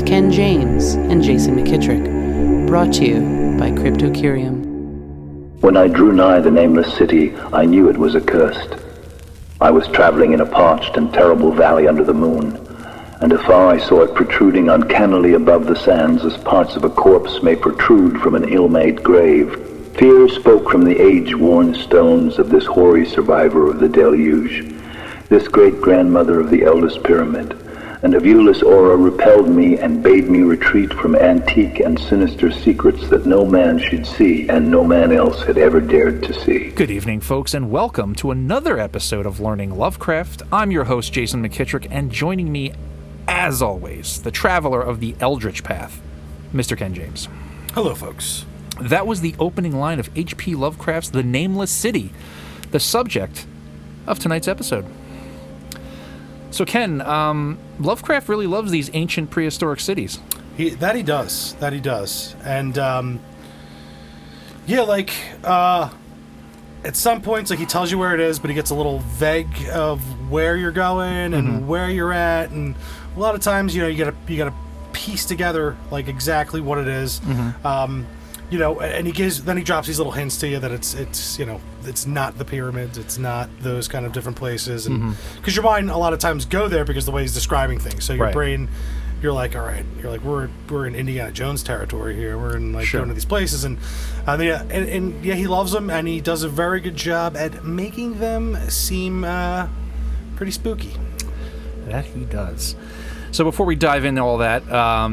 Ken James and Jason McKittrick, brought to you by Cryptocurium. When I drew nigh the Nameless city, I knew it was accursed. I was traveling in a parched and terrible valley under the moon, and afar I saw it protruding uncannily above the sands as parts of a corpse may protrude from an ill-made grave. Fear spoke from the age-worn stones of this hoary survivor of the deluge, this great-grandmother of the eldest pyramid, and a viewless aura repelled me and bade me retreat from antique and sinister secrets that no man should see and no man else had ever dared to see. Good evening, folks, and welcome to another episode of Learning Lovecraft. I'm your host, Jason McKittrick, and joining me, as always, the traveler of the Eldritch Path, Mr. Ken James. Hello, folks. That was the opening line of H.P. Lovecraft's The Nameless City, the subject of tonight's episode. So, Ken, Lovecraft really loves these ancient prehistoric cities. He does. And, at some points, he tells you where it is, but he gets a little vague of where you're going and where you're at. And a lot of times, you gotta piece together, exactly what it is. And he drops these little hints to you that it's not the pyramids, it's not those kind of different places, and because your mind a lot of times go there because the way he's describing things. So your brain, you're like, all right, we're in Indiana Jones territory here. We're in going to these places, and he loves them, and he does a very good job at making them seem pretty spooky. That he does. So before we dive into all that,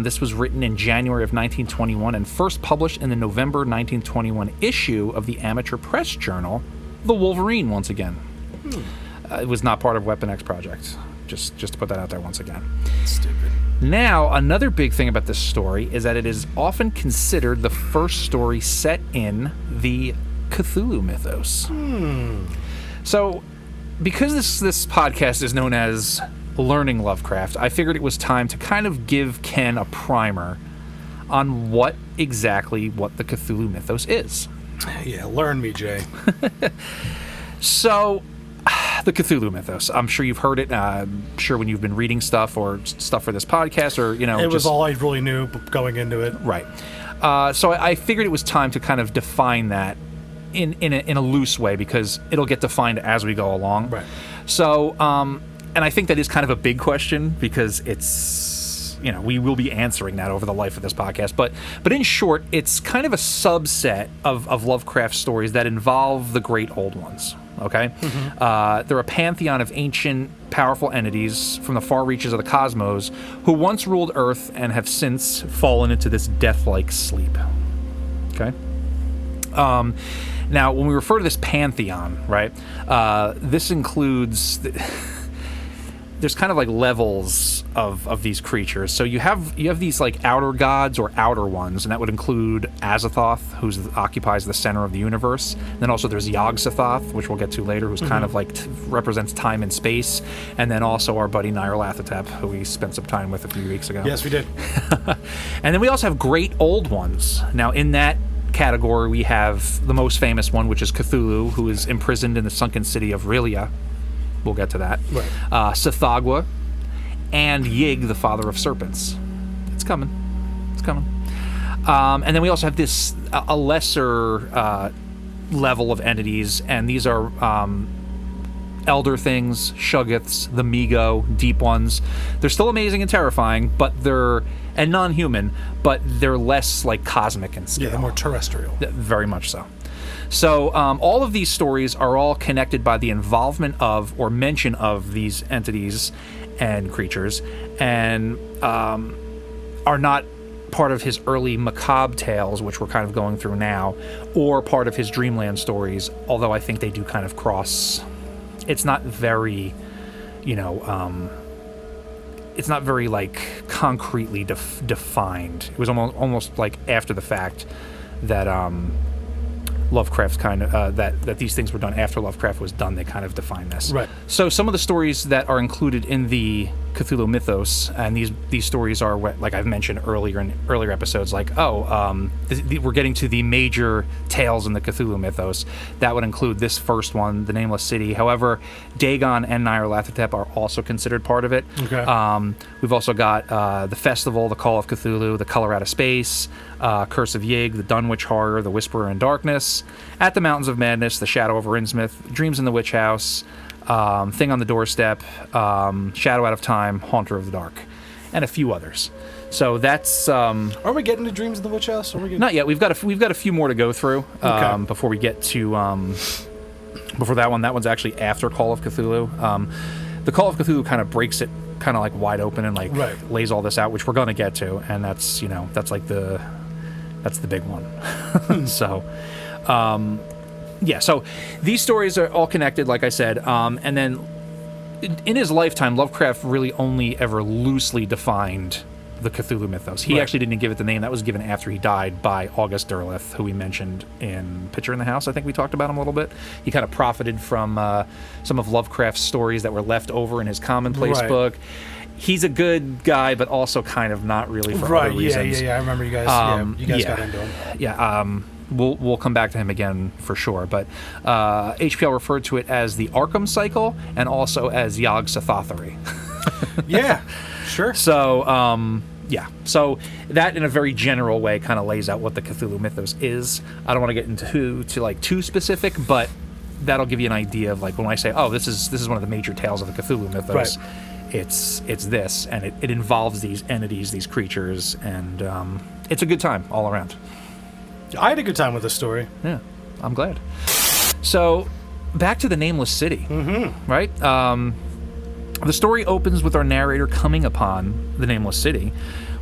this was written in January of 1921 and first published in the November 1921 issue of the amateur press journal, The Wolverine, once again. It was not part of Weapon X Project. Just to put that out there once again. Stupid. Now, another big thing about this story is that it is often considered the first story set in the Cthulhu mythos. So, because this podcast is known as Learning Lovecraft, I figured it was time to kind of give Ken a primer on what the Cthulhu mythos is. Yeah, learn me, Jay. So, the Cthulhu mythos. I'm sure you've heard it. I'm sure when you've been reading stuff for this podcast, or it was all I really knew going into it. Right. So I figured it was time to kind of define that in a loose way, because it'll get defined as we go along. Right. So, and I think that is kind of a big question, because it's, we will be answering that over the life of this podcast. But in short, it's kind of a subset of Lovecraft stories that involve the great old ones. Okay? They're a pantheon of ancient, powerful entities from the far reaches of the cosmos who once ruled Earth and have since fallen into this death-like sleep. Okay? Now, when we refer to this pantheon, right, this includes... There's kind of levels of these creatures. So you have these outer gods or outer ones, and that would include Azathoth, who occupies the center of the universe. And then also there's Yog-Sothoth, which we'll get to later, who's kind of represents time and space. And then also our buddy Nyarlathotep, who we spent some time with a few weeks ago. Yes, we did. And then we also have great old ones. Now, in that category, we have the most famous one, which is Cthulhu, who is imprisoned in the sunken city of R'lyeh. We'll get to that. Right. Tsathoggua, and Yig, the father of serpents. It's coming. And then we also have a lesser level of entities, and these are elder things, Shuggoths, the Migo, deep ones. They're still amazing and terrifying, and non-human, but they're less cosmic in scale. Yeah, they're more terrestrial. Very much so. So all of these stories are all connected by the involvement of or mention of these entities and creatures, and are not part of his early macabre tales, which we're kind of going through now, or part of his dreamland stories, although I think they do kind of cross. It's not very, it's not very concretely defined. It was almost after the fact that Lovecraft's kind of that these things were done after Lovecraft was done. They kind of define this. Right. So some of the stories that are included in the Cthulhu mythos, and these stories are what, like I've mentioned earlier in earlier episodes, like we're getting to the major tales in the Cthulhu mythos. That would include this first one, the Nameless City. However, Dagon and Nyarlathotep are also considered part of it. Okay. We've also got the Festival, the Call of Cthulhu, the Color Out of Space, Curse of Yig, the Dunwich Horror, the Whisperer in Darkness, At the Mountains of Madness, the Shadow over Innsmouth, Dreams in the Witch House, Thing on the Doorstep, Shadow Out of Time, Haunter of the Dark, and a few others. So that's. Are we getting to Dreams in the Witch House? Not yet. We've got a few more to go through before we get to before that one. That one's actually after Call of Cthulhu. The Call of Cthulhu kind of breaks it kind of like wide open and lays all this out, which we're going to get to, and that's the big one. So. Yeah, so these stories are all connected, like I said, and then in his lifetime, Lovecraft really only ever loosely defined the Cthulhu mythos. He actually didn't give it the name. That was given after he died by August Derleth, who we mentioned in Picture in the House. I think we talked about him a little bit. He kind of profited from some of Lovecraft's stories that were left over in his Commonplace book. He's a good guy, but also kind of not really for other reasons. Yeah. I remember you guys. Got into him. Yeah. We'll come back to him again for sure, but HPL referred to it as the Arkham Cycle and also as Yog-Sothothery. Yeah, sure. So, so that in a very general way kind of lays out what the Cthulhu mythos is. I don't want to get into too specific, but that'll give you an idea of like when I say, oh, this is one of the major tales of the Cthulhu mythos. Right. It's this, and it involves these entities, these creatures, and it's a good time all around. I had a good time with this story. Yeah, I'm glad. So, back to the Nameless City, right? The story opens with our narrator coming upon the Nameless City,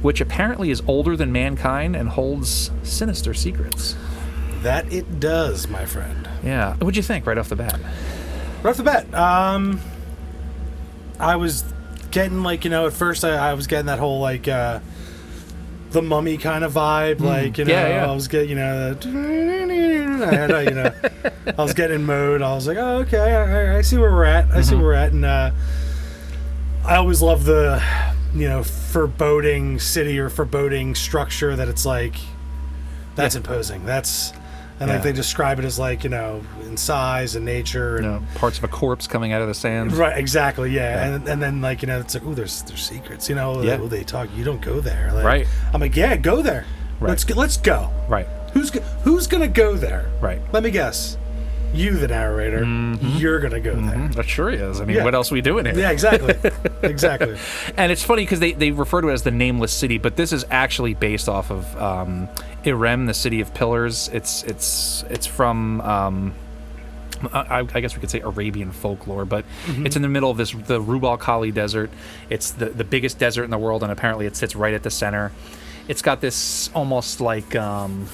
which apparently is older than mankind and holds sinister secrets. That it does, my friend. Yeah. What'd you think right off the bat? Right off the bat, I was getting, at first I was getting that whole, the Mummy kind of vibe, I was getting, I was getting in mode. I was like, oh, okay, I see where we're at. I see where we're at, and I always love the, foreboding city or foreboding structure that it's like, that's imposing. That's, and they describe it as in size and nature and parts of a corpse coming out of the sand. Right, exactly, yeah. And then it's like, there's secrets, they talk. You don't go there, right? I'm like, yeah, go there. Right. Let's go. Right. Who's gonna go there? Right. Let me guess. You, the narrator, you're gonna go there. That sure is. I mean, what else are we doing here? Yeah, exactly. Exactly. And it's funny because they refer to it as the Nameless City, but this is actually based off of Irem, the City of Pillars. It's from I guess we could say Arabian folklore, but it's in the middle of the Rub al Khali Desert. It's the biggest desert in the world, and apparently it sits right at the center. It's got this almost like an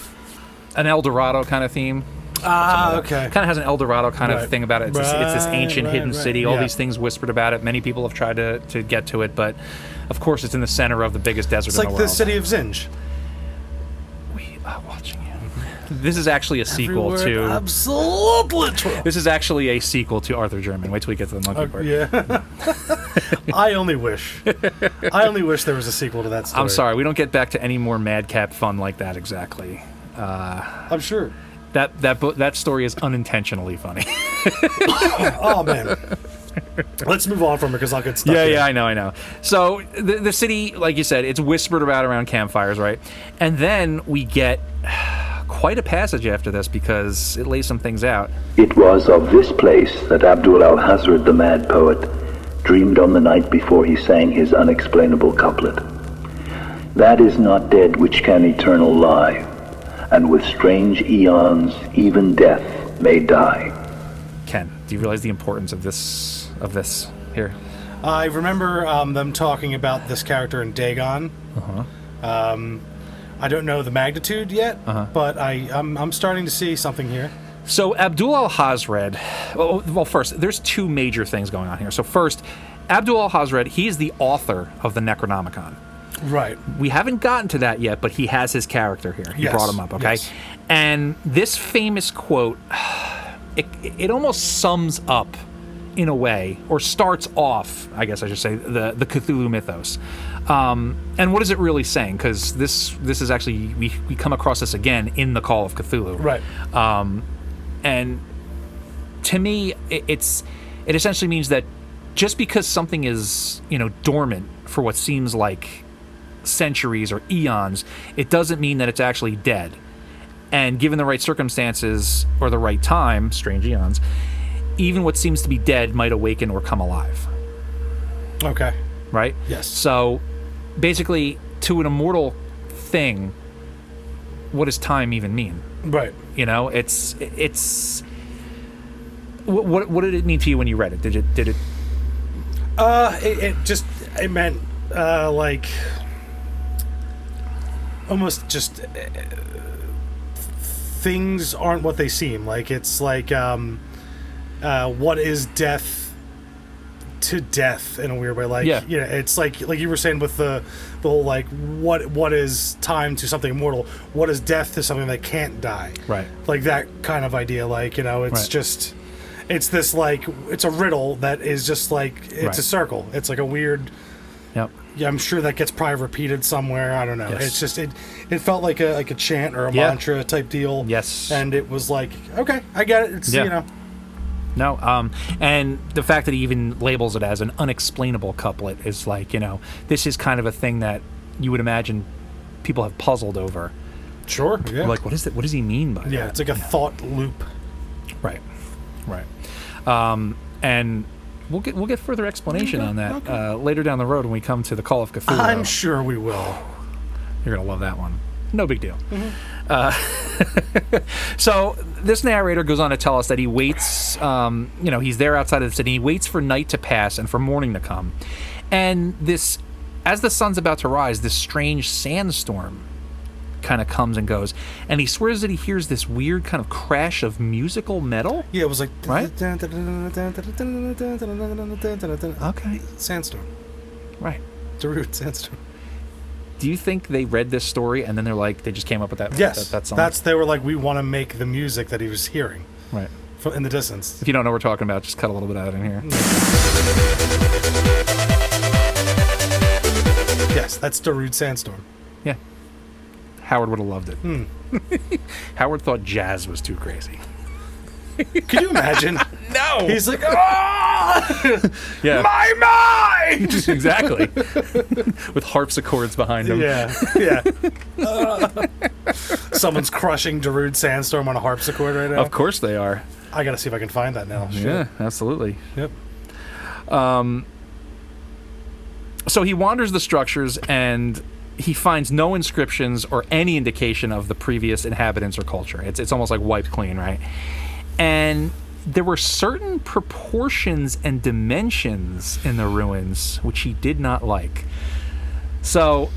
El Dorado kind of theme. Okay. Kind of has an El Dorado kind of thing about it. It's this ancient hidden city. All these things whispered about it. Many people have tried to get to it, but of course it's in the center of the biggest desert in the world. It's like the city of Zinj. We are watching you. This is actually a sequel to... Absolutely true. This is actually a sequel to Arthur German. Wait till we get to the monkey part. Yeah. I only wish there was a sequel to that story. I'm sorry, we don't get back to any more madcap fun like that exactly. I'm sure. That story is unintentionally funny. Oh man, let's move on from it because I'll get stuck. Yeah, I know. So the city, like you said, it's whispered about around campfires, right? And then we get quite a passage after this because it lays some things out. It was of this place that Abdul al-Hazred, the mad poet, dreamed on the night before he sang his unexplainable couplet. That is not dead which can eternal lie, and with strange eons even death may die. Ken, do you realize the importance of this here? I remember them talking about this character in Dagon. I don't know the magnitude yet, but I'm starting to see something here. So Abdul al-Hazred, well, first, there's two major things going on here. So first, Abdul al-Hazred, he's the author of the Necronomicon. Right. We haven't gotten to that yet, but he has his character here. He brought him up, okay? Yes. And this famous quote, it almost sums up in a way, or starts off, I guess I should say, the Cthulhu mythos. And what is it really saying? Because this is actually, we come across this again in the Call of Cthulhu. Right. And to me, it essentially means that just because something is, dormant for what seems like centuries or eons, it doesn't mean that it's actually dead. And given the right circumstances or the right time, strange eons, even what seems to be dead might awaken or come alive. Okay. Right? Yes. So basically, to an immortal thing, what does time even mean? Right. It's what did it mean to you when you read it? Did it it meant like almost just things aren't what they seem. Like it's like what is death to death in a weird way. Like it's like you were saying with the whole like what is time to something immortal? What is death to something that can't die? Right. Like that kind of idea. Like it's just. It's this like it's a riddle that is just like it's a circle. It's like a weird. Yep. Yeah, I'm sure that gets probably repeated somewhere. I don't know. Yes. It's just it felt like a chant or a mantra type deal. Yes. And it was like, okay, I get it. It's No, and the fact that he even labels it as an unexplainable couplet is like, this is kind of a thing that you would imagine people have puzzled over. Sure. Yeah. Like, what is it? What does he mean by that? Yeah, it's like a thought loop. Right. And we'll get further explanation on that later down the road when we come to the Call of Cthulhu. I'm sure we will. You're gonna love that one. No big deal. So this narrator goes on to tell us that he waits. He's there outside of the city. He waits for night to pass and for morning to come, and as the sun's about to rise, this strange sandstorm kind of comes and goes, and he swears that he hears this weird kind of crash of musical metal. Yeah, it was like right. Okay, sandstorm. Right, Darude sandstorm. Do you think they read this story and then they just came up with that? Yes, that song. They were like, we want to make the music that he was hearing. Right. In the distance. If you don't know what we're talking about, just cut a little bit out in here. Yes, that's Darude sandstorm. Yeah. Howard would have loved it. Howard thought jazz was too crazy. Could you imagine? No. He's like, oh, yeah, my mind. Exactly. With harpsichords behind him. Yeah. Someone's crushing Darude sandstorm on a harpsichord right now. Of course they are. I gotta see if I can find that now. Yeah, absolutely. Yep. So he wanders the structures and he finds no inscriptions or any indication of the previous inhabitants or culture. It's almost like wiped clean, right? And there were certain proportions and dimensions in the ruins which he did not like. So,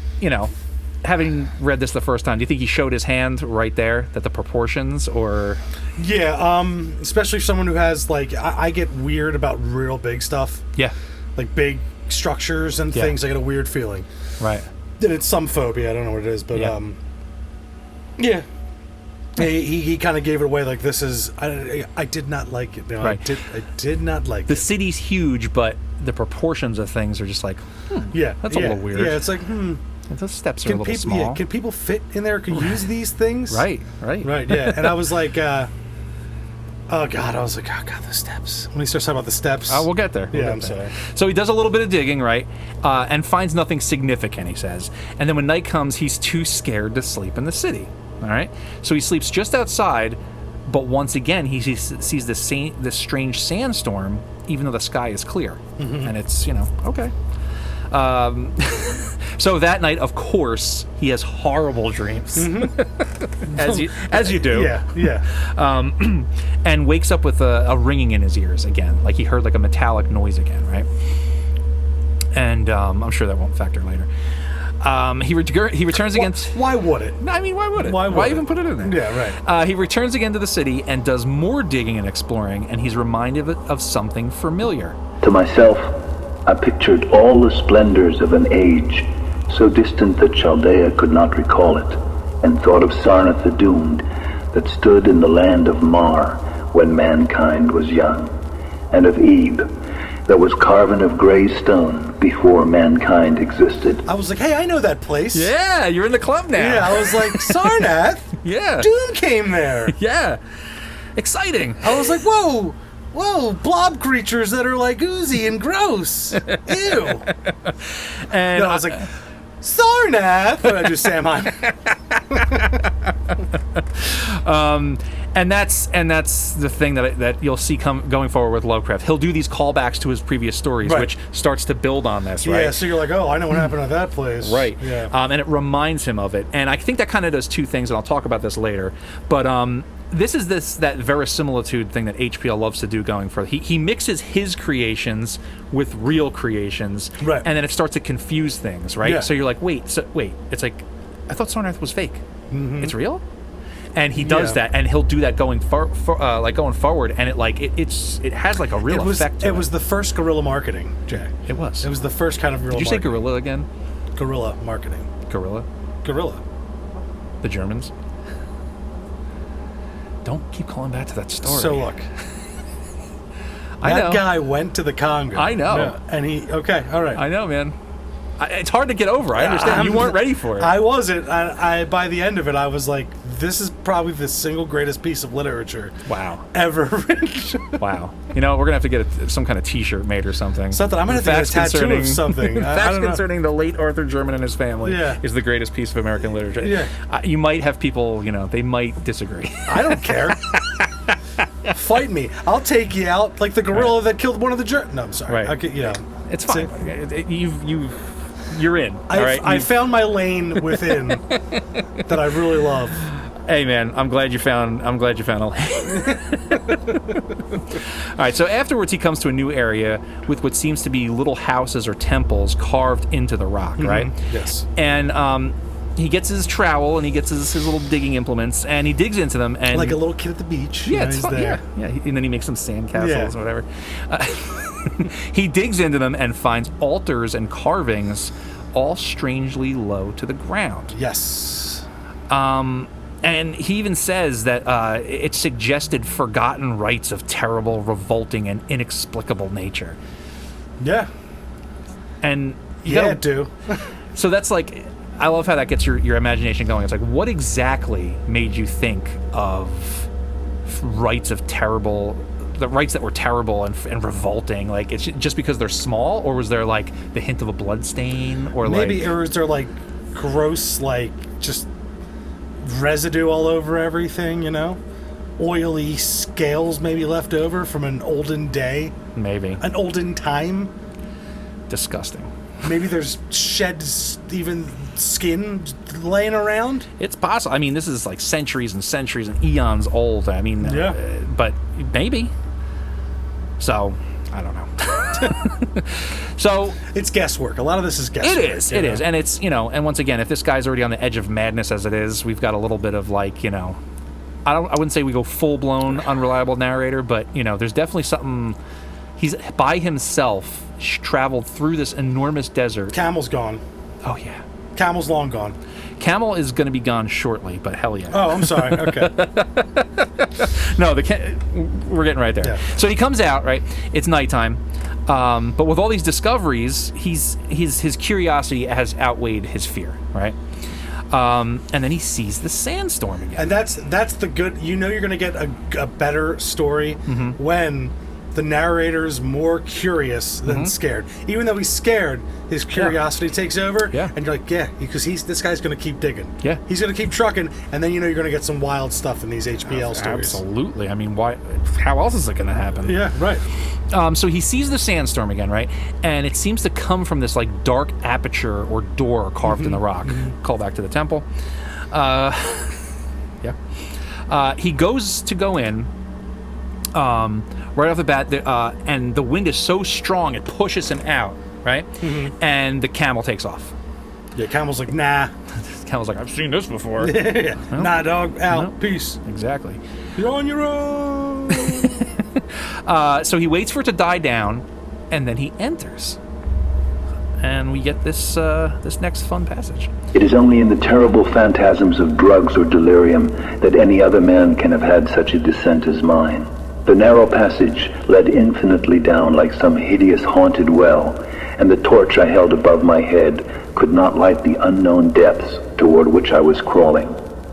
having read this the first time, do you think he showed his hand right there, that the proportions, or? Yeah, especially someone who has, like, I get weird about real big stuff. Yeah. Like big structures and things, I get a weird feeling. Right. And it's some phobia, I don't know what it is, but, yeah. He kind of gave it away like this is, I did not like it. Right. I did not like it. The city's huge, but the proportions of things are just like, that's a little weird. Yeah, it's like, Those steps are a little small. Yeah, can people fit in there? Can use these things? Right, yeah. And I was like, oh God, the steps. When he starts talking about the steps. We'll get there. I'm sorry. So he does a little bit of digging, right? And finds nothing significant, he says. And then when night comes, he's too scared to sleep in the city. All right? So he sleeps just outside, but once again, he sees this strange sandstorm, even though the sky is clear. Mm-hmm. And it's, okay. So that night, of course, he has horrible dreams, as you do. Yeah. And wakes up with a ringing in his ears again, like he heard like a metallic noise again, right? And I'm sure that won't factor later. He returns again. Why would it? I mean, why would it? Why even put it in there? Yeah, right. He returns again to the city and does more digging and exploring, and he's reminded of something familiar. To myself, I pictured all the splendors of an age so distant that Chaldea could not recall it, and thought of Sarnath the Doomed that stood in the land of Mar when mankind was young, and of Ebe, that was carven of gray stone before mankind existed. I was like, hey, I know that place. Yeah, you're in the club now. Yeah, I was like, Sarnath? Yeah. Doom came there. Yeah. Exciting. I was like, whoa, blob creatures that are like oozy and gross. Ew. And No, I was like, Sarnath. And I just Sam Hyman. And that's the thing that you'll see going forward with Lovecraft. He'll do these callbacks to his previous stories, Right. which starts to build on this, right? Yeah, so you're like, oh, I know what happened at that place. Right. Yeah. And it reminds him of it. And I think that kind of does two things, and I'll talk about this later. But this is that verisimilitude thing that HPL loves to do going forward. He mixes his creations with real creations, Right. and then it starts to confuse things, right? Yeah. So you're like, wait. It's like, I thought Sarnath was fake. Mm-hmm. It's real? And he does Yeah. that, and he'll do that going going forward, and it has like a real effect. It was the first guerrilla marketing, Jay. It was. It was the first kind of guerrilla. Did you say marketing. gorilla again? Guerrilla marketing? Gorilla? Guerrilla. The Germans? Don't keep calling back to that story. So look, I know. that guy went to the Congo. I know. Yeah, and okay, all right. I know, man. It's hard to get over. I understand. You weren't ready for it. I wasn't. I by the end of it, I was like, this is probably the single greatest piece of literature Wow. ever written. Wow. You know, we're going to have to get some kind of T-shirt made or something. Something. I'm going to have to get a tattoo of something. I Facts don't know. concerning the late Arthur German and his family Yeah. is the greatest piece of American literature. Yeah. You might have people, they might disagree. I don't care. Fight me. I'll take you out like the gorilla that killed one of the Germans. No, I'm sorry. Right. Okay, It's fine. You're in. All right. I found my lane within that I really love. Hey man, I'm glad you found a lane. All right, so afterwards he comes to a new area with what seems to be little houses or temples carved into the rock, right? Yes. And he gets his trowel and he gets his little digging implements and he digs into them and Like a little kid at the beach. yeah, it's he's fun. there. Yeah, and then he makes some sandcastles Yeah. or whatever. He digs into them and finds altars and carvings, all strangely low to the ground. Yes. And he even says that it suggested forgotten rites of terrible, revolting, and inexplicable nature. Yeah. And you Yeah, gotta, do. so that's like, I love how that gets your imagination going. It's like, what exactly made you think of rites of terrible, the rites that were terrible and revolting? Like, it's just because they're small, or was there like the hint of a blood stain, or Maybe, like, or is there like gross, like just residue all over everything, Oily scales maybe left over from an olden day, maybe an olden time. disgusting? Maybe there's shed, even skin laying around. It's possible. I mean, this is like centuries and centuries and eons old. I mean, Yeah. But maybe. So, I don't know. So It's guesswork. A lot of this is guesswork. it is. It is. And it's, and once again, if this guy's already on the edge of madness as it is, we've got a little bit of like, I wouldn't say we go full-blown unreliable narrator, but, there's definitely something. He's by himself, traveled through this enormous desert. Camel's gone. Oh, yeah. Camel's long gone. Camel is going to be gone shortly, but hell yeah. Oh, I'm sorry. Okay. No, we're getting right there. Yeah. So he comes out, right? It's nighttime. But with all these discoveries, his curiosity has outweighed his fear, right? And then he sees the sandstorm again. And that's the good. You're going to get a better story when the narrator's more curious than scared. Even though he's scared, his curiosity takes over. Yeah. And you're like, yeah, because this guy's going to keep digging. Yeah. He's going to keep trucking, and then you're going to get some wild stuff in these HPL stories. Absolutely. I mean, why? How else is it going to happen? Yeah, right. So he sees the sandstorm again, right? And it seems to come from this like dark aperture or door carved in the rock. Call back to the temple. Yeah. He goes to go in. Right off the bat, and the wind is so strong it pushes him out, right? And the camel takes off. Yeah, Camel's like, nah. The camel's like, I've seen this before. Nah, dog, out, No. peace. Exactly. You're on your own. So he waits for it to die down, and then he enters. And we get this next fun passage. It is only in the terrible phantasms of drugs or delirium that any other man can have had such a descent as mine. The narrow passage led infinitely down like some hideous haunted well, and the torch I held above my head could not light the unknown depths toward which I was crawling.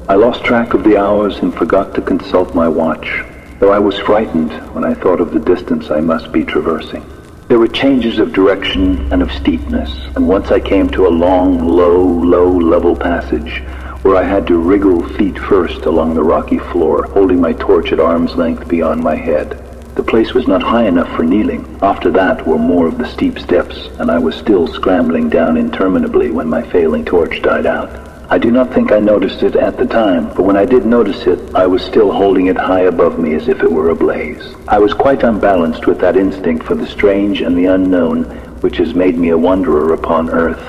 I lost track of the hours and forgot to consult my watch, though I was frightened when I thought of the distance I must be traversing. There were changes of direction and of steepness, and once I came to a long, low level passage where I had to wriggle feet first along the rocky floor, holding my torch at arm's length beyond my head. The place was not high enough for kneeling. After that were more of the steep steps, and I was still scrambling down interminably when my failing torch died out. I do not think I noticed it at the time, but when I did notice it, I was still holding it high above me as if it were ablaze. I was quite unbalanced with that instinct for the strange and the unknown, which has made me a wanderer upon earth,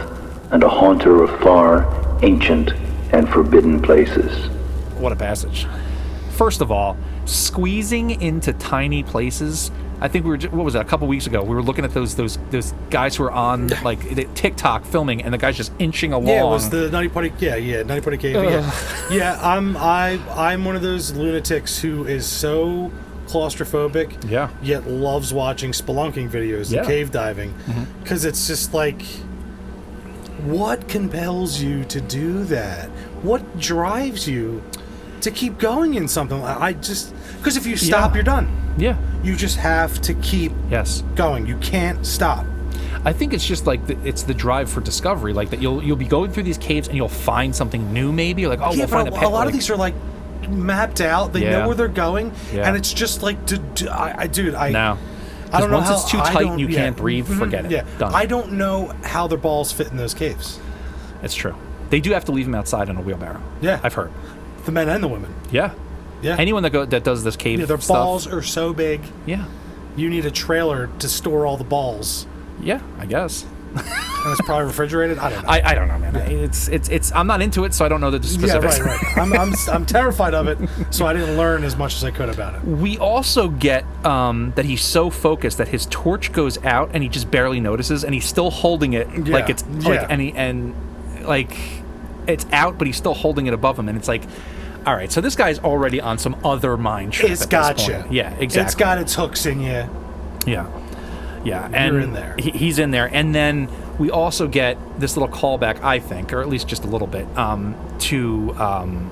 and a haunter of far, ancient, and forbidden places. What a passage. First of all, squeezing into tiny places. I think we were, what was that, a couple weeks ago, we were looking at those guys who are on like TikTok filming, and the guy's just inching along. Yeah, it was the Nutty Putty, Nutty Putty Cave. Yeah, I'm one of those lunatics who is so claustrophobic, yet loves watching spelunking videos and cave diving, because it's just like, what compels you to do that? What drives you to keep going in something? Because if you stop, you're done. Yeah. You just have to keep going. You can't stop. I think it's just like it's the drive for discovery, like that you'll be going through these caves and you'll find something new. Maybe you're like, we'll find a lot of these are like mapped out. They know where they're going, and it's just like, I don't know once it's too tight and you can't breathe, forget it. Yeah, done. I don't know how their balls fit in those caves. It's true. They do have to leave them outside in a wheelbarrow. Yeah, I've heard. The men and the women. Yeah. Yeah. Anyone that does this cave their stuff. balls are so big. Yeah. You need a trailer to store all the balls. Yeah, I guess. And it's probably refrigerated. I don't know. I don't know, man. Yeah. It's. I'm not into it, so I don't know the specifics. Yeah, right. I'm terrified of it, so I didn't learn as much as I could about it. We also get that he's so focused that his torch goes out and he just barely notices, and he's still holding it like it's like like it's out, but he's still holding it above him, and it's like, all right, so this guy's already on some other mind trip. It's got you. Yeah, exactly. It's got its hooks in you. Yeah. And you're in there. He's in there, and then we also get this little callback, I think, or at least just a little bit, to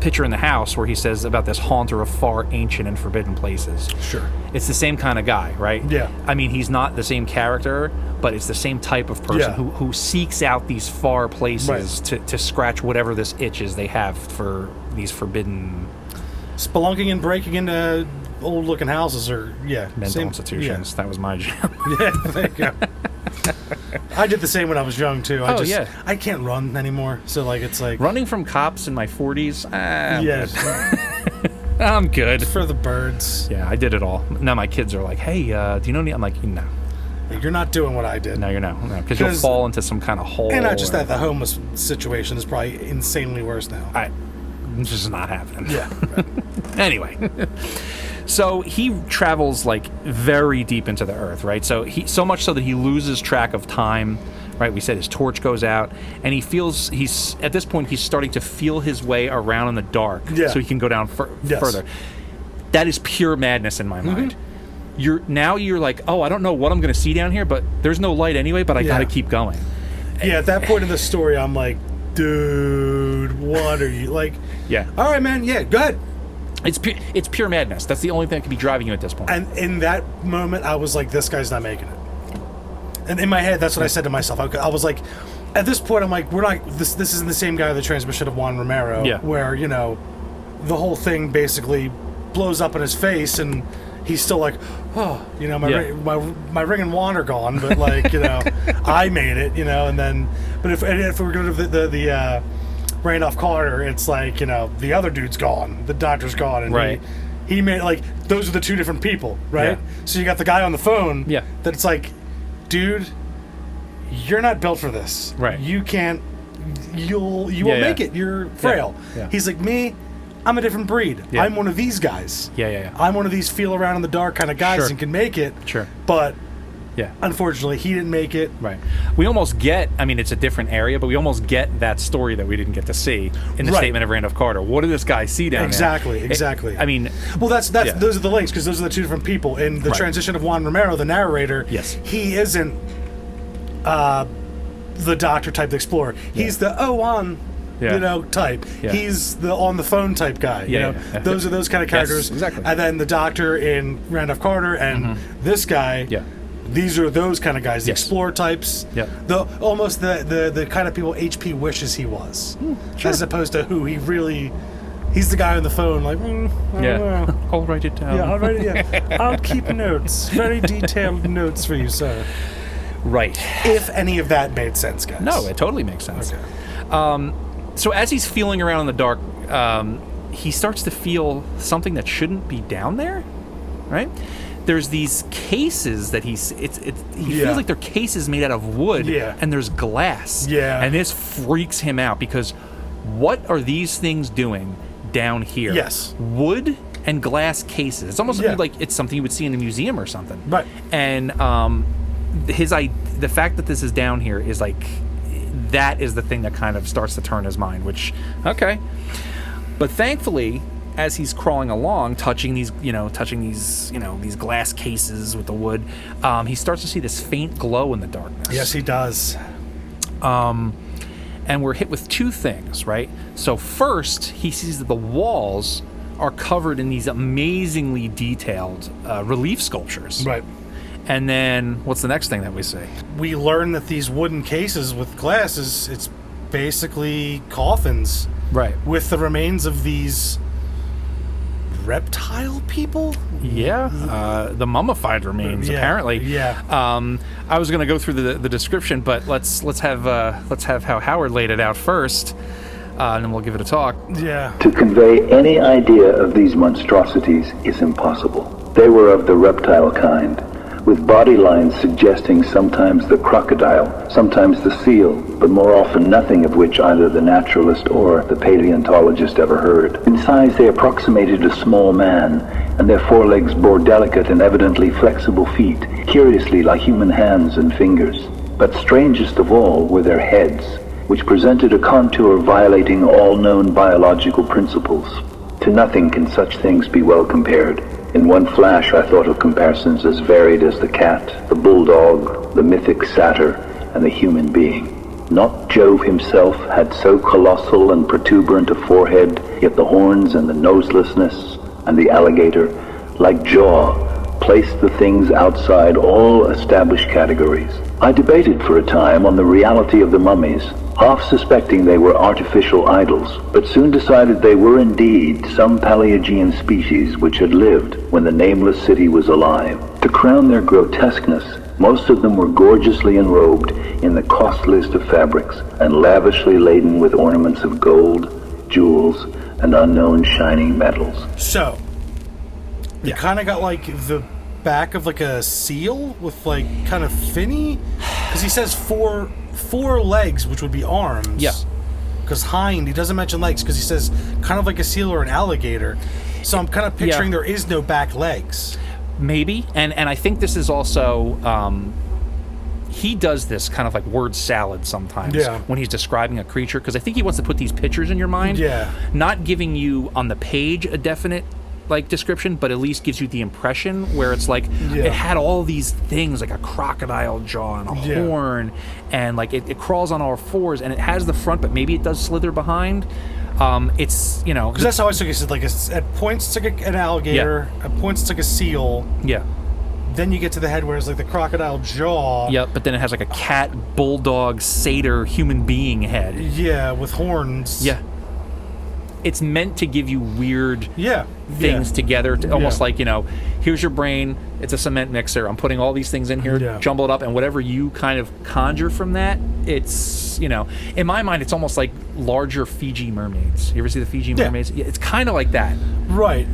Picture in the House, where he says about this haunter of far, ancient, and forbidden places. Sure. It's the same kind of guy, right? Yeah. I mean, he's not the same character, but it's the same type of person who seeks out these far places to scratch whatever this itch is they have for these forbidden... Spelunking and breaking into old-looking houses are, mental institutions. Yeah. That was my jam. Yeah, there you go. I did the same when I was young, too. I can't run anymore, so, like, it's like... Running from cops in my 40s? Yes. I'm good. For the birds. Yeah, I did it all. Now my kids are like, hey, do you know any... I'm like, no. You're not doing what I did. No, you're not. No, because you'll fall into some kind of hole. And not just that, the homeless situation is probably insanely worse now. It's just not happening. Yeah. Right. Anyway. So he travels like very deep into the earth, right? So much so that he loses track of time, right? We said his torch goes out, and he feels at this point he's starting to feel his way around in the dark, so he can go down further. That is pure madness in my mind. You're like, oh, I don't know what I'm going to see down here, but there's no light anyway. But I got to keep going. Yeah, at that point in the story, I'm like, dude, what are you like? Yeah. All right, man. Yeah, go ahead. It's pure madness. That's the only thing that could be driving you at this point. And in that moment, I was like, this guy's not making it. And in my head, that's what I said to myself. I was like, at this point, I'm like, we're not. This isn't the same guy, the transmission of Juan Romero, where the whole thing basically blows up in his face, and he's still like, oh, my ring and wand are gone, but like, I made it, and then, but if we're going to the Randolph Carter, it's like, the other dude's gone, the doctor's gone, and he made, like, those are the two different people, right? Yeah. So you got the guy on the phone, that it's like, dude, you're not built for this, right? You can't, you won't make it. You're frail. Yeah. He's like, me, I'm a different breed. Yeah. I'm one of these guys. Yeah. I'm one of these feel around in the dark kind of guys and can make it. Sure. But Yeah. Unfortunately, he didn't make it. Right. We almost get, I mean, it's a different area, but we almost get that story that we didn't get to see in the statement of Randolph Carter. What did this guy see down Exactly, there? exactly. I mean... Well, those are the links, because those are the two different people. In the transition of Juan Romero, the narrator, he isn't the doctor type explorer. He's the Juan... type. Yeah. He's the on the phone type guy. Those are those kind of characters. Yes, exactly. And then the doctor in Randolph Carter and this guy. Yeah. These are those kind of guys, the explorer types. Yeah. Almost the kind of people HP wishes he was, as opposed to who he really. He's the guy on the phone, like. I don't know. I'll write it down. Yeah, I'll write it. Yeah. I'll keep notes, very detailed notes for you, sir. Right. If any of that made sense, guys. No, it totally makes sense. Okay. So as he's feeling around in the dark, he starts to feel something that shouldn't be down there, right? There's these cases that he feels like they're cases made out of wood, and there's glass. Yeah. And this freaks him out because what are these things doing down here? Yes. Wood and glass cases. It's almost like it's something you would see in a museum or something. Right. And the fact that this is down here is like... that is the thing that kind of starts to turn his mind, which, okay. But thankfully, as he's crawling along, touching these glass cases with the wood, he starts to see this faint glow in the darkness. Yes, he does. And we're hit with two things, right? So first, he sees that the walls are covered in these amazingly detailed relief sculptures. Right. And then, what's the next thing that we see? We learn that these wooden cases with glasses, it's basically coffins. Right. With the remains of these reptile people? Yeah. The mummified remains, apparently. Yeah. I was going to go through the description, but let's have how Howard laid it out first, and then we'll give it a talk. Yeah. To convey any idea of these monstrosities is impossible. They were of the reptile kind, with body lines suggesting sometimes the crocodile, sometimes the seal, but more often nothing of which either the naturalist or the paleontologist ever heard. In size they approximated a small man, and their forelegs bore delicate and evidently flexible feet, curiously like human hands and fingers. But strangest of all were their heads, which presented a contour violating all known biological principles. To nothing can such things be well compared. In one flash I thought of comparisons as varied as the cat, the bulldog, the mythic satyr, and the human being. Not Jove himself had so colossal and protuberant a forehead, yet the horns and the noselessness, and the alligator, like jaw, placed the things outside all established categories. I debated for a time on the reality of the mummies, half suspecting they were artificial idols, but soon decided they were indeed some Paleogean species which had lived when the Nameless city was alive. To crown their grotesqueness, most of them were gorgeously enrobed in the costliest of fabrics and lavishly laden with ornaments of gold, jewels, and unknown shining metals. So, you kind of got like the back of like a seal with like kind of finny, because he says four legs, which would be arms. Yeah. Because hind, he doesn't mention legs because he says kind of like a seal or an alligator. So I'm kind of picturing there is no back legs. Maybe, and I think this is also he does this kind of like word salad sometimes when he's describing a creature, because I think he wants to put these pictures in your mind, not giving you on the page a definite like description, but at least gives you the impression where it's like it had all these things like a crocodile jaw and a horn, and like it crawls on all fours, and it has the front, but maybe it does slither behind. It's, you know, because that's how I took it. Like at points it's like an alligator, at points it's like a seal. Yeah. Then you get to the head where it's like the crocodile jaw. Yep, but then it has like a cat, bulldog, satyr, human being head. Yeah, with horns. Yeah. It's meant to give you weird things together, to almost like, you know, here's your brain, it's a cement mixer, I'm putting all these things in here, jumble it up, and whatever you kind of conjure from that, it's, you know, in my mind, it's almost like larger Fiji mermaids. You ever see the Fiji mermaids? Yeah, it's kind of like that. Right.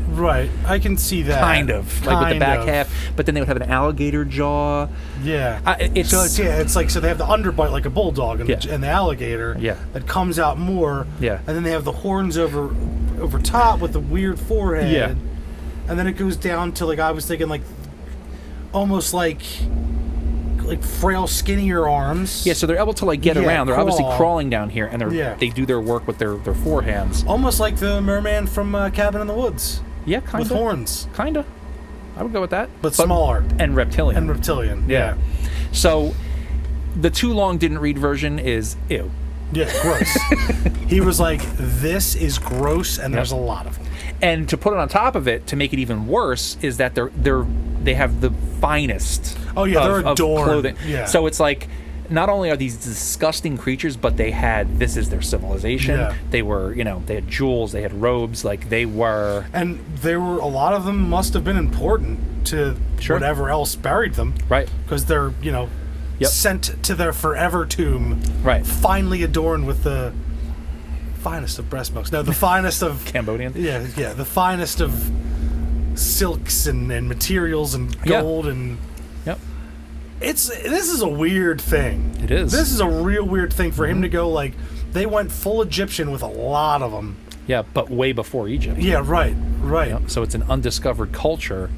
I can see that. Kind of. Like with the back half, but then they would have an alligator jaw. Yeah. It's like, so they have the underbite like a bulldog and the alligator that comes out more. Yeah. And then they have the horns over top with the weird forehead. Yeah. And then it goes down to, like, I was thinking, like, almost like like frail, skinnier arms. Yeah, so they're able to like get around. They're obviously crawl. crawling down here, and they do their work with their forehands. Almost like the merman from Cabin in the Woods. Yeah, kind of. With horns. Kind of. I would go with that. But smaller. And reptilian. Yeah. So the too long didn't read version is ew. Yeah, gross. He was like, this is gross, and there's a lot of them. And to put it on top of it, to make it even worse, is that they have the finest they're of adorned. Clothing. Yeah. So it's like, not only are these disgusting creatures, but this is their civilization. Yeah. They were, they had jewels, they had robes, like they were... And a lot of them must have been important to whatever else buried them. Right. Because they're, sent to their forever tomb. Right. Finally adorned with the finest of breast milks. No, the finest of... Cambodian? Yeah, the finest of silks and materials and gold and... Yep. This is a weird thing. It is. This is a real weird thing for him to go, like, they went full Egyptian with a lot of them. Yeah, but way before Egypt. Yeah, right. Yep. So it's an undiscovered culture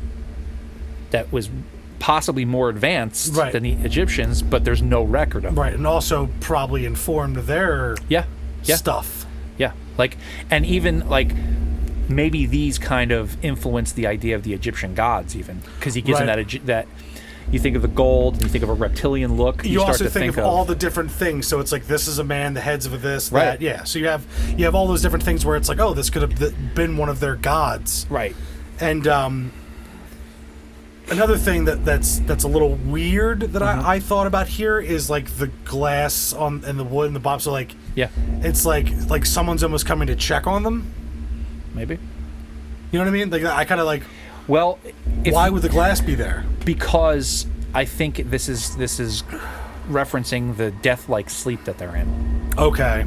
that was possibly more advanced than the Egyptians, but there's no record of it. Right, and also probably informed their stuff. Yeah, and even, maybe these kind of influence the idea of the Egyptian gods, even. Because he gives them that... You think of the gold, and you think of a reptilian look. You start also to think of all the different things. So it's like, this is a man, the heads of this, right. that. Yeah. So you have all those different things where it's like, oh, this could have been one of their gods. Right. And another thing that's a little weird that I thought about here is like the glass and the wood and the bottom. So like, it's like someone's almost coming to check on them. Maybe. You know what I mean? Like, I kind of like. Well, why would the glass be there? Because I think this is referencing the death-like sleep that they're in. Okay.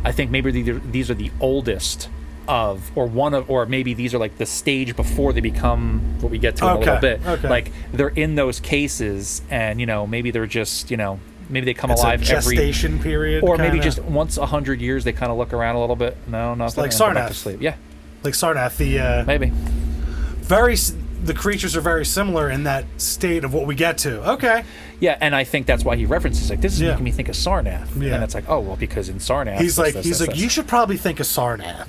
I think maybe these are the oldest of, or maybe these are like the stage before they become what we get to in a little bit. Okay. Like they're in those cases, and maybe they're just maybe they come alive a gestation period, or maybe just once 100 years they kind of look around a little bit. No, nothing. Like Sarnath. Go back to sleep. Yeah. Like Sarnath, the maybe. The creatures are very similar in that state of what we get to. Okay. Yeah, and I think that's why he references this is making me think of Sarnath. Yeah. And it's like, oh well, because in Sarnath he's like you should probably think of Sarnath.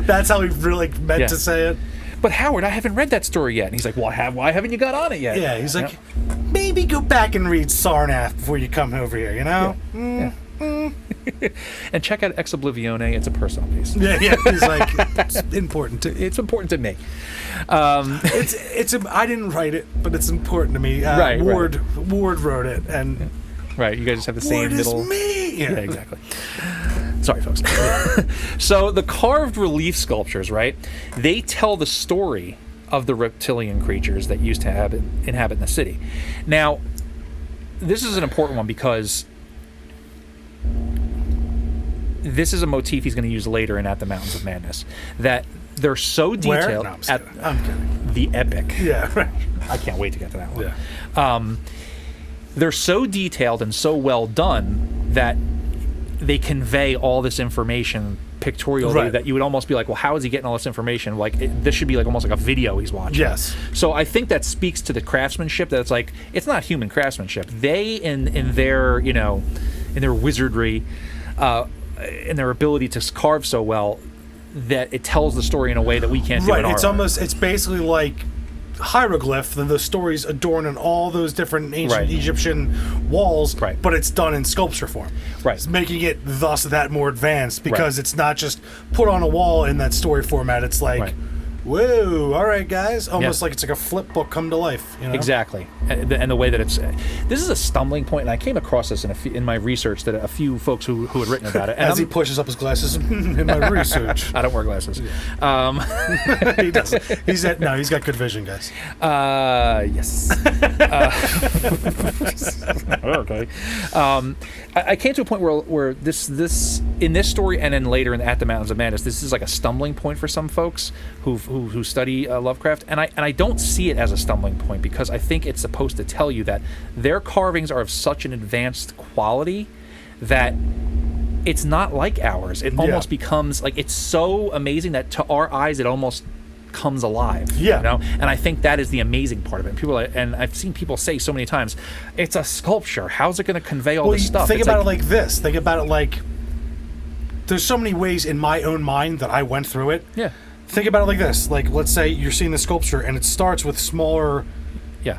That's how he really meant to say it. But Howard, I haven't read that story yet. And he's like, well, why haven't you got on it yet? Yeah, he's like, maybe go back and read Sarnath before you come over here, Yeah. And check out Ex Oblivione. It's a personal piece. Yeah. He's like, it's important to me. I didn't write it, but it's important to me. Ward wrote it, and right. You guys just have the same Ward middle. Is me. Yeah, exactly. Sorry, folks. So the carved relief sculptures, right? They tell the story of the reptilian creatures that used to inhabit in the city. Now, this is an important one because this is a motif he's going to use later in At the Mountains of Madness. That they're so detailed. No, I'm kidding. The epic. Yeah, right. I can't wait to get to that one. Yeah. They're so detailed and so well done that they convey all this information pictorially that you would almost be like, well, how is he getting all this information? Like, this should be like almost like a video he's watching. Yes. So I think that speaks to the craftsmanship. That it's like, it's not human craftsmanship. They in their in their wizardry, in their ability to carve so well, that it tells the story in a way that we can't do in our art. It's basically like hieroglyph, and the stories adorn in all those different ancient Egyptian walls, but it's done in sculpture form. Right. It's making it thus that more advanced because it's not just put on a wall in that story format. It's like, whoa, all right, guys. Almost like it's like a flip book come to life. Exactly. And the way that it's... This is a stumbling point, and I came across this in my research, that a few folks who had written about it. And he pushes up his glasses in my research. I don't wear glasses. He doesn't. He's got good vision, guys. Yes. Okay. I came to a point where this in this story and then later in At the Mountains of Madness, this is like a stumbling point for some folks who study Lovecraft, and I don't see it as a stumbling point because I think it's supposed to tell you that their carvings are of such an advanced quality that it's not like ours. It almost becomes like, it's so amazing that to our eyes it almost comes alive. Yeah. You know? And I think that is the amazing part of it. And I've seen people say so many times, it's a sculpture. How's it going to convey all this stuff? Think about it like this. Think about it like, there's so many ways in my own mind that I went through it. Yeah. Think about it like this. Like, let's say you're seeing the sculpture and it starts with smaller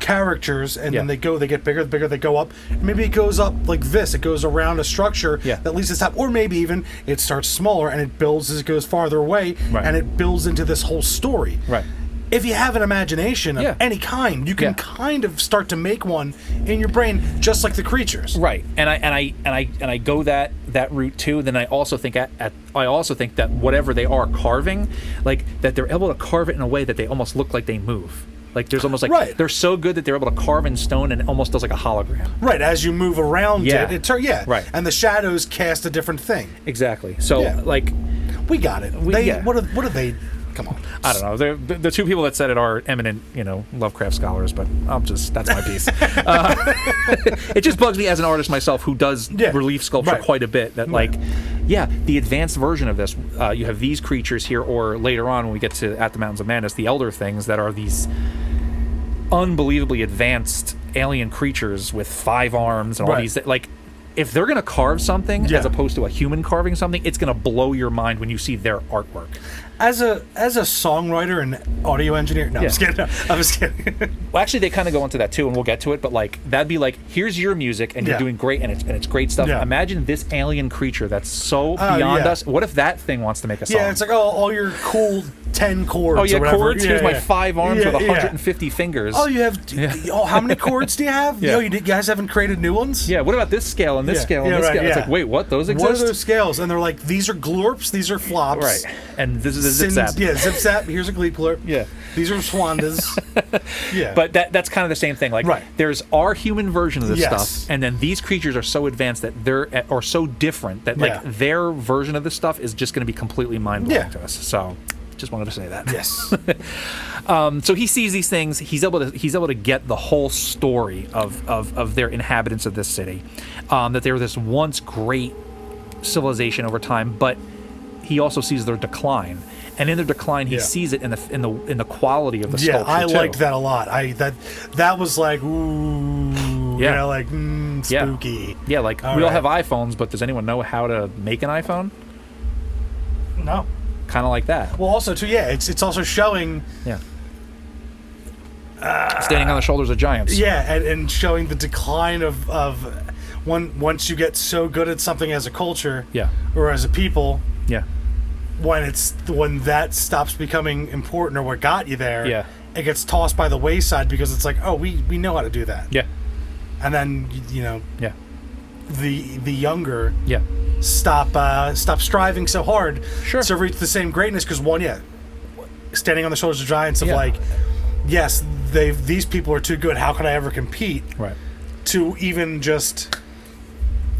characters, and then they get bigger, they go up. Maybe it goes up like this. It goes around a structure that leads to the top. Or maybe even it starts smaller and it builds as it goes farther away, and it builds into this whole story. Right. If you have an imagination of any kind, you can kind of start to make one in your brain, just like the creatures. Right. And I go that route too. Then I also think that whatever they are carving, like that they're able to carve it in a way that they almost look like they move. Like there's almost like they're so good that they're able to carve in stone and it almost does like a hologram. Right, as you move around right. And the shadows cast a different thing. Exactly. So like we got it. What are they? Come on. I don't know. The two people that said it are eminent, Lovecraft scholars, but that's my piece. It just bugs me as an artist myself who does relief sculpture quite a bit that the advanced version of this, you have these creatures here, or later on when we get to At the Mountains of Madness, the Elder Things that are these unbelievably advanced alien creatures with 5 arms and all these, like, if they're going to carve something as opposed to a human carving something, it's going to blow your mind when you see their artwork. As a songwriter and audio engineer, I'm just kidding. I'm just kidding. Well, actually, they kind of go into that too, and we'll get to it. But like, that'd be like, here's your music, and you're doing great, and it's great stuff. Yeah. Imagine this alien creature that's so beyond us. What if that thing wants to make a song? Yeah, it's like all your cool 10 chords. Oh yeah, or whatever. chords. Here's my 5 arms with 150 fingers. Oh, you have. Oh, how many chords do you have? Yeah. You guys haven't created new ones? Yeah. What about this scale and this scale and this scale? It's like, wait, what? Those exist? What are those scales? And they're like, these are glorps, these are flops. Right. And this is a zip zap. Yeah, zip zap. Here's a glee plurp. Yeah. These are swandas. Yeah. But that's kind of the same thing. Like, there's our human version of this stuff, and then these creatures are so advanced that are so different that like their version of this stuff is just going to be completely mind blowing to us. So, just wanted to say that. Yes. So he sees these things. He's able to get the whole story of their inhabitants of this city, that they were this once great civilization over time, but he also sees their decline. And in their decline, he sees it in the quality of the sculpture. Yeah, I too. liked that a lot. That was like, ooh, like spooky. Yeah, like all have iPhones, but does anyone know how to make an iPhone? No. Kind of like that. Well, also too, it's also showing. Yeah. Standing on the shoulders of giants. Yeah, and showing the decline of once you get so good at something as a culture. Yeah. Or as a people. Yeah. When that stops becoming important or what got you there, it gets tossed by the wayside because it's like, oh, we know how to do that. Yeah. And then the younger stop striving so hard to reach the same greatness because standing on the shoulders of giants of like, yes, these people are too good. How could I ever compete? Right. To even just.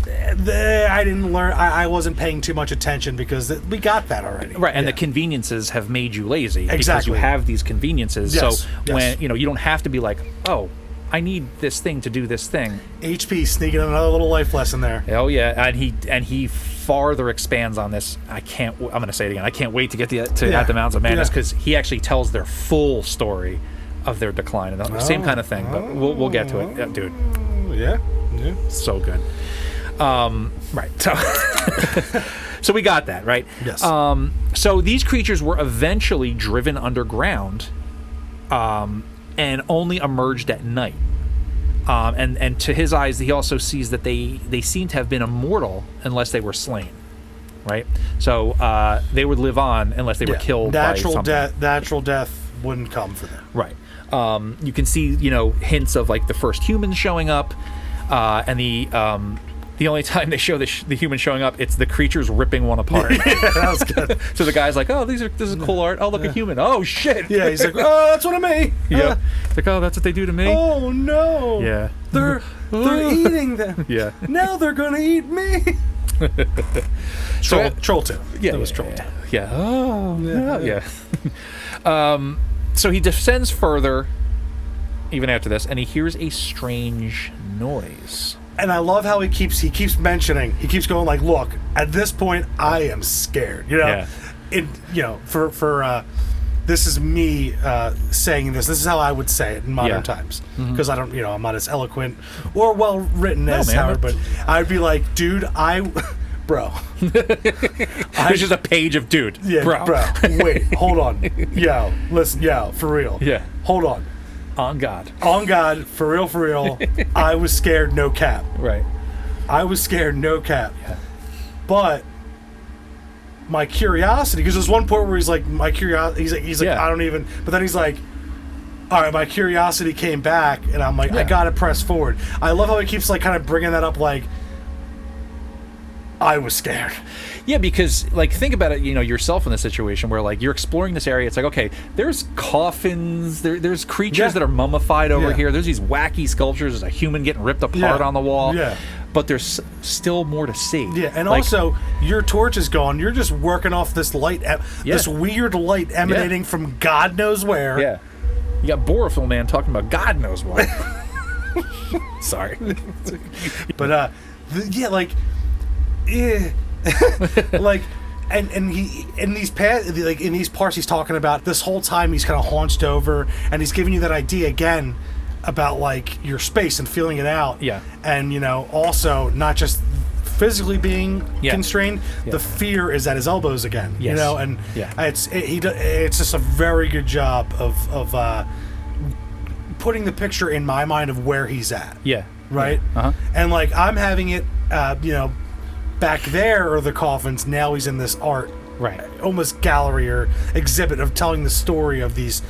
I didn't learn. I wasn't paying too much attention because we got that already. Right, and the conveniences have made you lazy because you Exactly. have these conveniences. Yes, So when you don't have to be like, oh, I need this thing to do this thing. HP sneaking another little life lesson there. Oh yeah, and he farther expands on this. I'm going to say it again. I can't wait to get to At the Mountains of Madness because he actually tells their full story of their decline and the same kind of thing. But we'll get to it, dude. Yeah. So good. Right. So we got that, right? Yes. So these creatures were eventually driven underground and only emerged at night. And to his eyes, he also sees that they seem to have been immortal unless they were slain, right? So they would live on unless they were killed by something. Natural death wouldn't come for them. Right. You can see, hints of like the first humans showing up, and the only time they show the human showing up, it's the creatures ripping one apart. That was good. So the guy's like, "Oh, this is cool art. Oh, look, a human. Oh, shit." Yeah, he's like, "Oh, that's what I made." Yeah. It's like, "Oh, that's what they do to me." Oh no. Yeah. They're eating them. Yeah. Now they're gonna eat me. Troll 2. Yeah, that was Troll 2. Yeah. Oh, yeah. So he descends further, even after this, and he hears a strange noise. And I love how he keeps mentioning. He keeps going like, "Look, at this point, I am scared." Yeah. For this is me saying this. This is how I would say it in modern times, because I don't, I'm not as eloquent or well written as Howard, but I'd be like, dude, bro. There's just a page of dude. Yeah, bro. Wait, hold on. Yo, listen, for real. Yeah. Hold on. On God, for real. I was scared, no cap. Right. I was scared, no cap. Yeah. But my curiosity, because there's one point where he's like, he's like, I don't even. But then he's like, all right, my curiosity came back, and I'm like, I gotta press forward. I love how he keeps like kind of bringing that up, like, I was scared. Yeah, because like think about it, yourself in the situation where like you're exploring this area. It's like, okay, there's coffins, there's creatures that are mummified over here. There's these wacky sculptures. There's a human getting ripped apart on the wall. Yeah. But there's still more to see. Yeah, and also your torch is gone. You're just working off this light, this weird light emanating from God knows where. Yeah. You got Borophil Man talking about God knows what. Sorry. But like, and he in these parts he's talking about this whole time he's kind of haunched over, and he's giving you that idea again about like your space and feeling it out. Yeah. And also not just physically being constrained, the fear is at his elbows again. Yes. And it's just a very good job of putting the picture in my mind of where he's at. Yeah. Right. Yeah. Uh-huh. And like I'm having it, back there are the coffins. Now he's in this art, almost gallery or exhibit of telling the story of these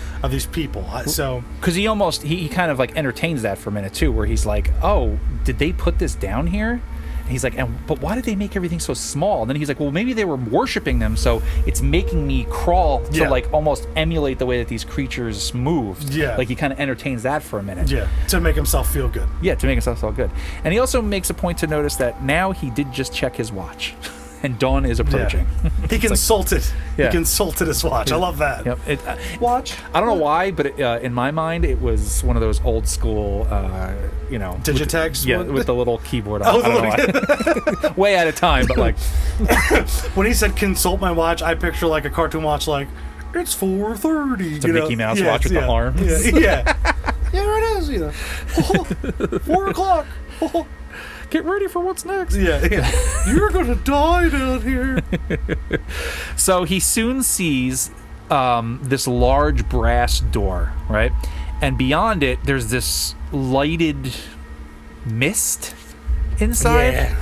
people. So because he kind of like entertains that for a minute too, where he's like, oh, did they put this down here? And he's like, but why did they make everything so small? And then he's like, well, maybe they were worshiping them, so it's making me crawl to like almost emulate the way that these creatures moved. Yeah. Like he kind of entertains that for a minute. Yeah. To make himself feel good. Yeah, to make himself feel good. And he also makes a point to notice that now he did just check his watch. And dawn is approaching. Yeah. He consulted. He consulted his watch. I love that. Yep. Watch. I don't know why, but in my mind, it was one of those old school, Digitex. With the little keyboard on. I don't know why. Way out of time, but like when he said consult my watch, I picture like a cartoon watch, like it's 4:30. It's a Mickey Mouse watch with the arms. Yeah. There it is. 4 o'clock. Get ready for what's next. Yeah. You're gonna die down here. So he soon sees this large brass door, right? And beyond it, there's this lighted mist inside. Yeah.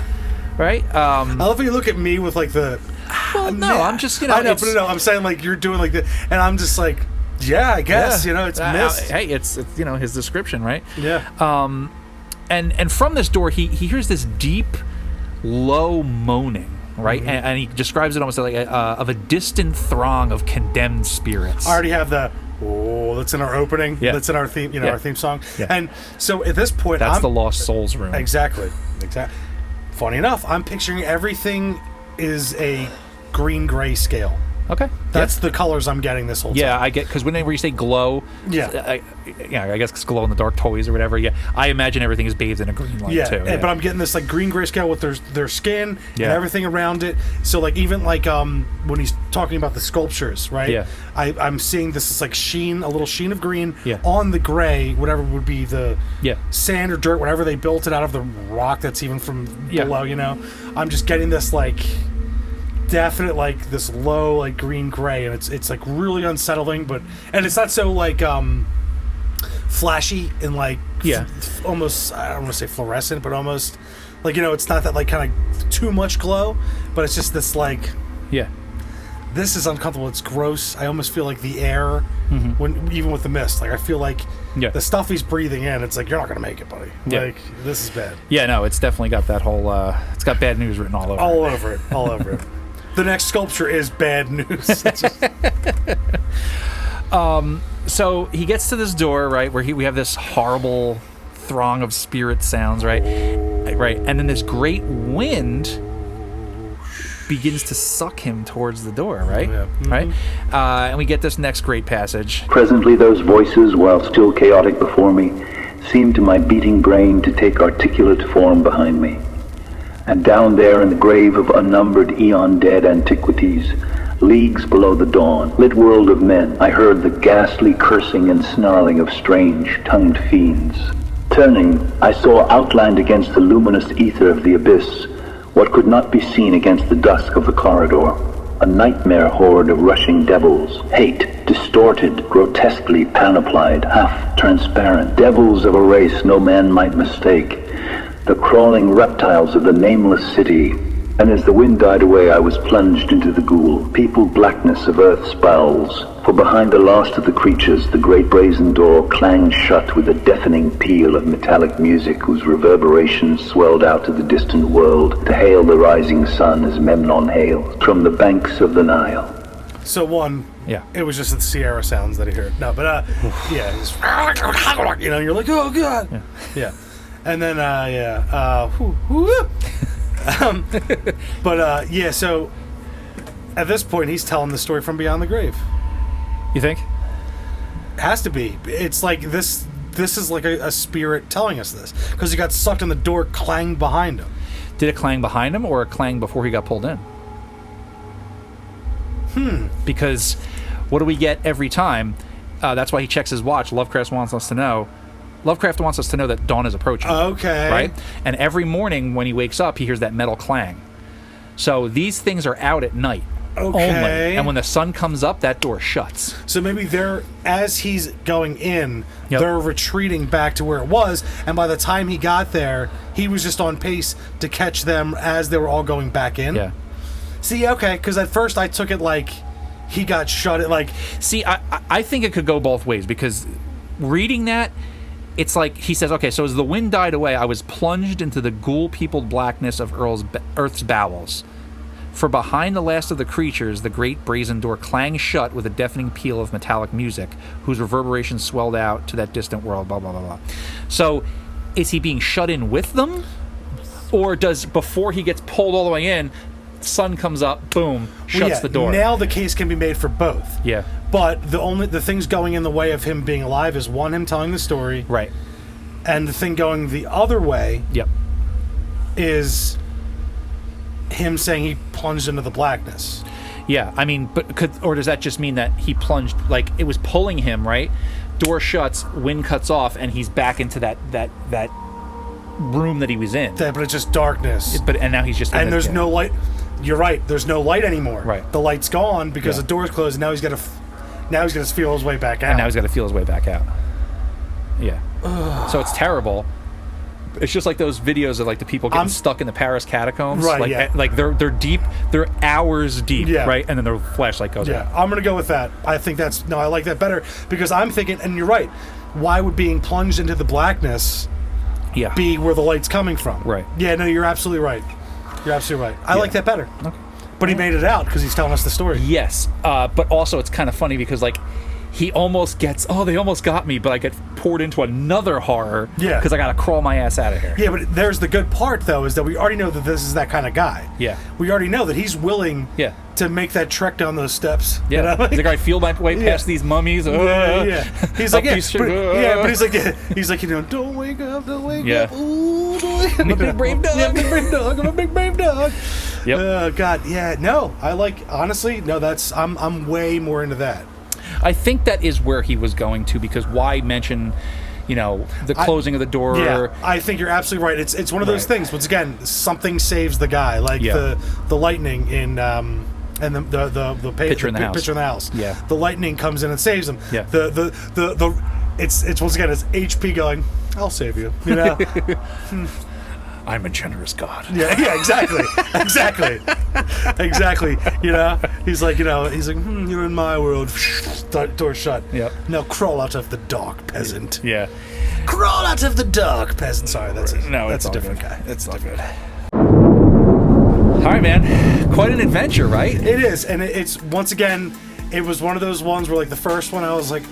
Right? I love how you look at me with like the. Well, no, I'm just I know, but no, I'm saying like you're doing like the, and I'm just like, yeah, I guess it's mist. Hey, it's his description, right? Yeah. And from this door, he hears this deep, low moaning, right? And he describes it almost like of a distant throng of condemned spirits. I already have the that's in our opening. Yeah. That's in our theme, our theme song. Yeah. And so at this point, that's the Lost Souls room. Exactly. Funny enough, I'm picturing everything is a green-gray scale. Okay. That's the colors I'm getting this whole time. Yeah, I get, because whenever you say glow, I guess it's glow in the dark toys or whatever. Yeah, I imagine everything is bathed in a green light too. But I'm getting this like green gray scale with their skin and everything around it. So like even like when he's talking about the sculptures, right? Yeah. I'm seeing this like sheen, a little sheen of green on the gray, whatever would be the Yeah. sand or dirt, whatever they built it out of, the rock that's even from below, you know. I'm just getting this like definite like this low like green gray, and it's like really unsettling, but and it's not so like flashy and like almost, I don't want to say fluorescent, but almost like, you know, it's not that like kind of too much glow, but it's just this like this is uncomfortable. It's gross. I almost feel like the air when even with the mist, like I feel like the stuff he's breathing in, it's like you're not gonna make it, buddy. Like this is bad. Yeah, no, it's definitely got that whole it's got bad news written all over it. The next sculpture is bad news. So he gets to this door, right, where we have this horrible throng of spirit sounds, right, and then this great wind begins to suck him towards the door, right, right, and we get this next great passage. Presently those voices, while still chaotic before me, seemed to my beating brain to take articulate form behind me. And down there in the grave of unnumbered eon-dead antiquities, Leagues below the dawn, lit world of men, I heard the ghastly cursing and snarling of strange, tongued fiends. Turning, I saw outlined against the luminous ether of the abyss what could not be seen against the dusk of the corridor. A nightmare horde of rushing devils, hate, distorted, grotesquely panoplied, half-transparent, devils of a race no man might mistake, the crawling reptiles of the Nameless city. And as the wind died away, I was plunged into the ghoul, peopled blackness of earth's bowels. For behind the last of the creatures, the great brazen door clanged shut with a deafening peal of metallic music whose reverberations swelled out to the distant world to hail the rising sun as Memnon hails from the banks of the Nile. So it was just the Sierra sounds that he heard. No, but it's, you're like, oh god, yeah. And then so at this point he's telling the story from beyond the grave. You think? Has to be. It's like this is like a spirit telling us this, because he got sucked in the door, clanged behind him. Did it clang behind him or a clang before he got pulled in? Because what do we get every time? That's why he checks his watch. Lovecraft wants us to know that dawn is approaching. Okay. Right? And every morning when he wakes up, he hears that metal clang. So these things are out at night. Okay. Only. And when the sun comes up, that door shuts. So maybe as he's going in, they're retreating back to where it was, and by the time he got there, he was just on pace to catch them as they were all going back in. Yeah. See, okay, because at first I took it like he got shut. See, I think it could go both ways, because reading that, it's like he says, okay, so as the wind died away, I was plunged into the ghoul-peopled blackness of Earth's bowels. For behind the last of the creatures, the great brazen door clanged shut with a deafening peal of metallic music, whose reverberations swelled out to that distant world, blah, blah, blah, blah. So, is he being shut in with them? Or does, before he gets pulled all the way in, sun comes up, boom, shuts the door? Now the case can be made for both. Yeah. But the things going in the way of him being alive is, one, him telling the story. Right. And the thing going the other way is him saying he plunged into the blackness. Yeah, I mean, or does that just mean that he plunged, like it was pulling him, right? Door shuts, wind cuts off, and he's back into that room that he was in. But it's just darkness. And now he's just and there's no light. You're right. There's no light anymore. Right. The light's gone because the door's closed. And now he's got to feel his way back out. And now he's got to feel his way back out. Yeah. So it's terrible. It's just like those videos of like the people getting stuck in the Paris catacombs. Right. Like they're deep. They're hours deep. Yeah. Right. And then their flashlight goes out. I'm gonna go with that. I think I like that better, because I'm thinking, and you're right. Why would being plunged into the blackness be where the light's coming from? Right. Yeah. No, you're absolutely right. I like that better. Okay. But he made it out because he's telling us the story. Yes. But also it's kind of funny because like he almost gets, they almost got me, but I get poured into another horror because I got to crawl my ass out of here. Yeah, but there's the good part, though, is that we already know that this is that kind of guy. Yeah. We already know that he's willing to make that trek down those steps. Yeah. You know? He's like, I feel my way past these mummies. He's like, he's like, don't wake up. Ooh, I'm a big brave dog. I'm a big brave dog. Yep. Oh, God. Yeah, no. I'm way more into that. I think that is where he was going to, because why mention, the closing of the door? Yeah, I think you're absolutely right. It's one of those things. Once again, something saves the guy, like the lightning in and the Picture in the House. Yeah, the lightning comes in and saves him. Yeah, it's once again it's HP going, I'll save you. I'm a generous God. Yeah, exactly. He's like, you're in my world. Door shut. Yep. Now crawl out of the dark, peasant. Yeah. Crawl out of the dark, peasant. Sorry, that's it. No, that's a different good guy. It's all good. All right, man. Quite an adventure, right? It is, and it's once again, it was one of those ones where like the first one I was like,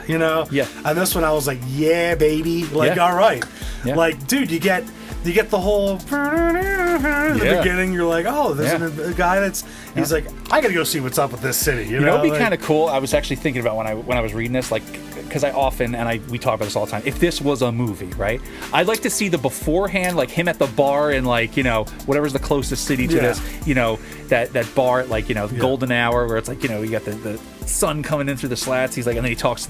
yeah, and this one I was like, yeah, baby, like all right, like dude, you get the whole the beginning. You're like, oh, there's a guy he's like, I got to go see what's up with this city. You know, know, it'd be kind of cool. I was actually thinking about when I was reading this, like, because we talk about this all the time. If this was a movie, right? I'd like to see the beforehand, like him at the bar and like, you know, whatever's the closest city to this, you know, that bar at like, you know, golden hour where it's like, you know, you got the sun coming in through the slats. He's like, and then he talks to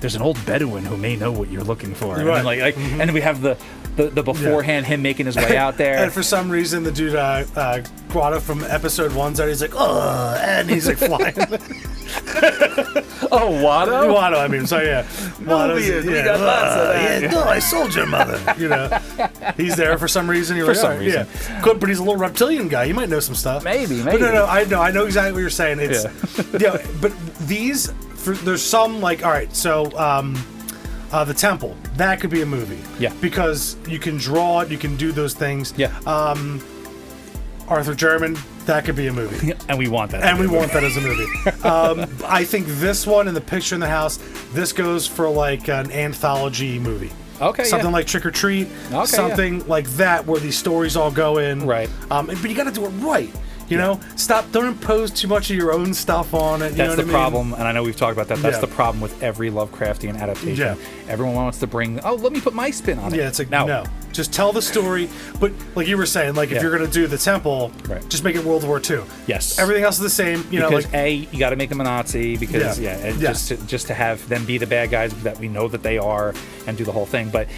there's an old Bedouin who may know what you're looking for. And then and then we have the beforehand, him making his way out there. And for some reason, the dude, Guado from episode 1's out, he's like, oh, and he's like flying. Oh, Watto? Watto, I mean, so yeah. Watto's, we got lots of that. Yeah, no, I sold your mother. You know, he's there for some reason. You're For like, some all right, reason. yeah. Good, but he's a little reptilian guy. He might know some stuff. Maybe. But no, I know exactly what you're saying. It's, but these, there's some like, all right, so the temple, that could be a movie. Yeah. Because you can draw it, you can do those things. Yeah. Arthur German, that could be a movie. And we want that. And we want that as a movie. I think this one and The Picture in the House, this goes for like an anthology movie. Okay, something like Trick or Treat, something like that, where these stories all go in. Right. But you got to do it right. You know, don't impose too much of your own stuff on it. That's the problem, and I know we've talked about that. That's the problem with every Lovecraftian adaptation. Yeah. Everyone wants to bring, let me put my spin on it. Yeah, it's like, no. Just tell the story. But like you were saying, like if you're going to do the temple, just make it World War II. Yes. Everything else is the same. You know, like you got to make them a Nazi because just to have them be the bad guys that we know that they are and do the whole thing. But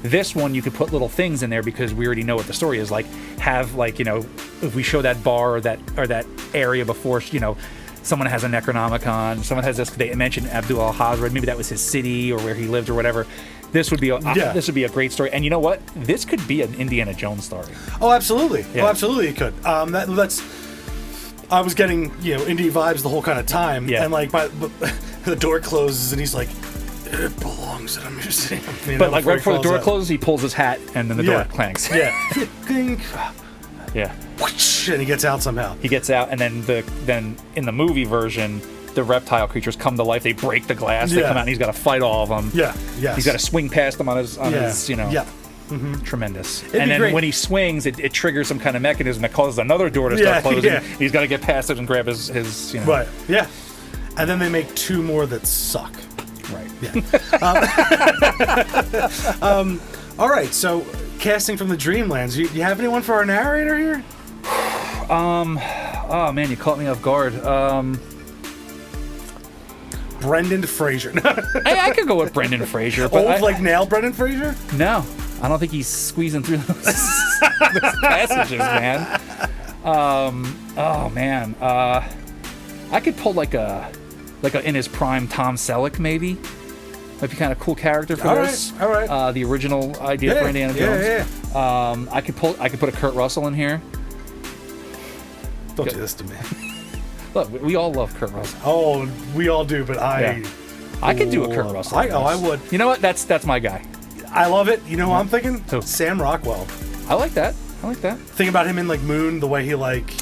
this one, you could put little things in there because we already know what the story is. Like, have like, you know, if we show that bar or that area before, you know, someone has a Necronomicon, someone has this. They mentioned Abdul al-Hazred, maybe that was his city or where he lived or whatever. This would be a great story. And you know what? This could be an Indiana Jones story. Oh, absolutely. Yeah. Oh, absolutely, it could. That's. I was getting indie vibes the whole kind of time, and like, but the door closes and he's like, it belongs at a museum. But like right before the door closes, he pulls his hat and then the door clanks. Yeah. Yeah. And he gets out somehow. He gets out, and then in the movie version, the reptile creatures come to life. They break the glass. They come out, and he's got to fight all of them. Yeah. Yes. He's got to swing past them on his Yeah. Tremendous. It'd and then great. when he swings, it triggers some kind of mechanism that causes another door to start closing. Yeah. He's got to get past it and grab his Right. Yeah. And then they make 2 more that suck. Right. Yeah. All right. So, casting from the Dreamlands. You have anyone for our narrator here? Oh man, you caught me off guard. Brendan Fraser. I could go with Brendan Fraser. But nail Brendan Fraser? No, I don't think he's squeezing through those passages, man. Oh man, I could pull like a in his prime Tom Selleck maybe. Might be kind of cool character for this. All right. The original idea for Indiana Jones. Yeah. I could put a Kurt Russell in here. Don't do this to me. Look, we all love Kurt Russell. Oh, we all do, but I could do a Kurt Russell. I would. You know what? That's my guy. I love it. You know who I'm thinking? Who? Sam Rockwell. I like that. Think about him in like Moon, the way he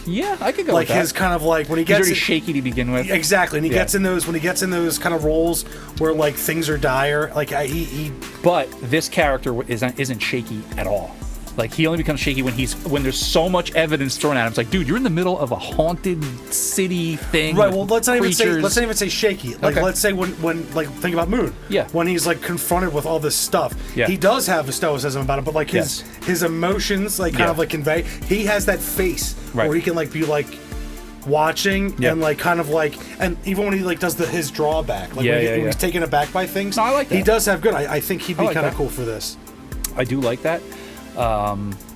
Yeah, I could go like with that. his kind of like when he He's gets already shaky to begin with. Exactly, and he gets in those kind of roles where like things are dire. Like he But this character isn't shaky at all. Like he only becomes shaky when there's so much evidence thrown at him. It's like, dude, you're in the middle of a haunted city thing. Right. Well, let's not even creatures. say shaky. Like let's say when like think about Moon. Yeah. When he's like confronted with all this stuff, he does have a stoicism about it, but like his emotions like kind of like convey. He has that face where he can like be like watching and like kind of like, and even when he like does his drawback, like when he's taken aback by things. No, I like that. He does have good. I think he'd be like kind of that. cool for this. I do like that.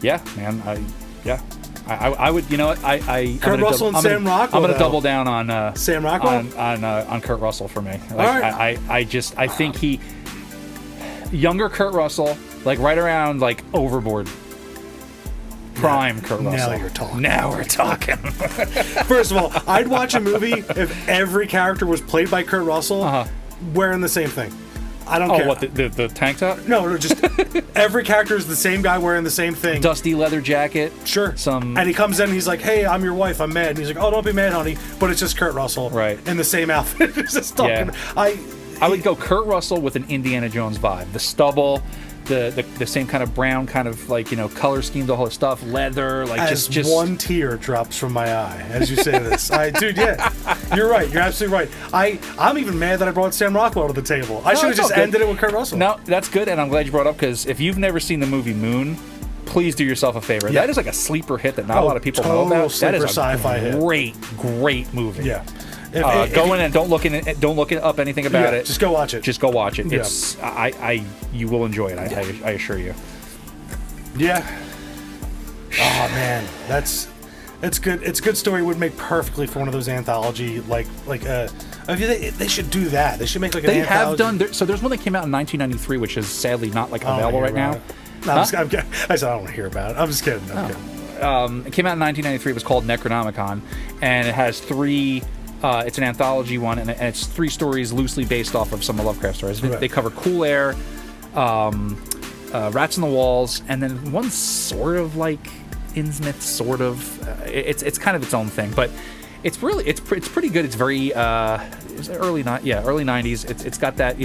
Yeah, man. I would. You know what? Kurt Russell and Sam Rockwell. I'm gonna double down on Sam Rockwell on Kurt Russell for me. Like, all right. I think younger Kurt Russell, like right around like Overboard. Prime Kurt Russell. Now we're talking. First of all, I'd watch a movie if every character was played by Kurt Russell wearing the same thing. I don't care. Oh, what, the tank top? No, just every character is the same guy wearing the same thing. Dusty leather jacket. Sure. And he comes in and he's like, hey, I'm your wife, I'm mad. And he's like, oh, don't be mad, honey. But it's just Kurt Russell. Right. In the same outfit. Just talking. Yeah. I would go Kurt Russell with an Indiana Jones vibe. The stubble, the same kind of brown, kind of like, color schemes, all this stuff, leather, like as just one tear drops from my eye as you say this. Dude, yeah, you're right. You're absolutely right. I'm even mad that I brought Sam Rockwell to the table. I should have just ended it with Kurt Russell. No, that's good, and I'm glad you brought it up, because if you've never seen the movie Moon, please do yourself a favor. Yeah. That is like a sleeper hit that not a lot of people know about. That is a sci-fi great movie. Yeah. Go in and don't look up anything about it. Just go watch it. Just go watch it. Yeah. It's you will enjoy it. I assure you. Yeah. Oh man, it's good. It's a good story. It would make perfectly for one of those anthology they should do that. They should make like an They anthology. have done. So there's one that came out in 1993, which is sadly not available right now. No, I said I don't want to hear about it. I'm just kidding. I'm kidding. It came out in 1993. It was called Necronomicon, and it has 3. It's an anthology one, and it's 3 stories loosely based off of some of Lovecraft stories. Right. They cover Cool Air, Rats in the Walls, and then one sort of like Innsmouth, sort of. It's kind of its own thing, but it's pretty good. It's very early 90s. It's got that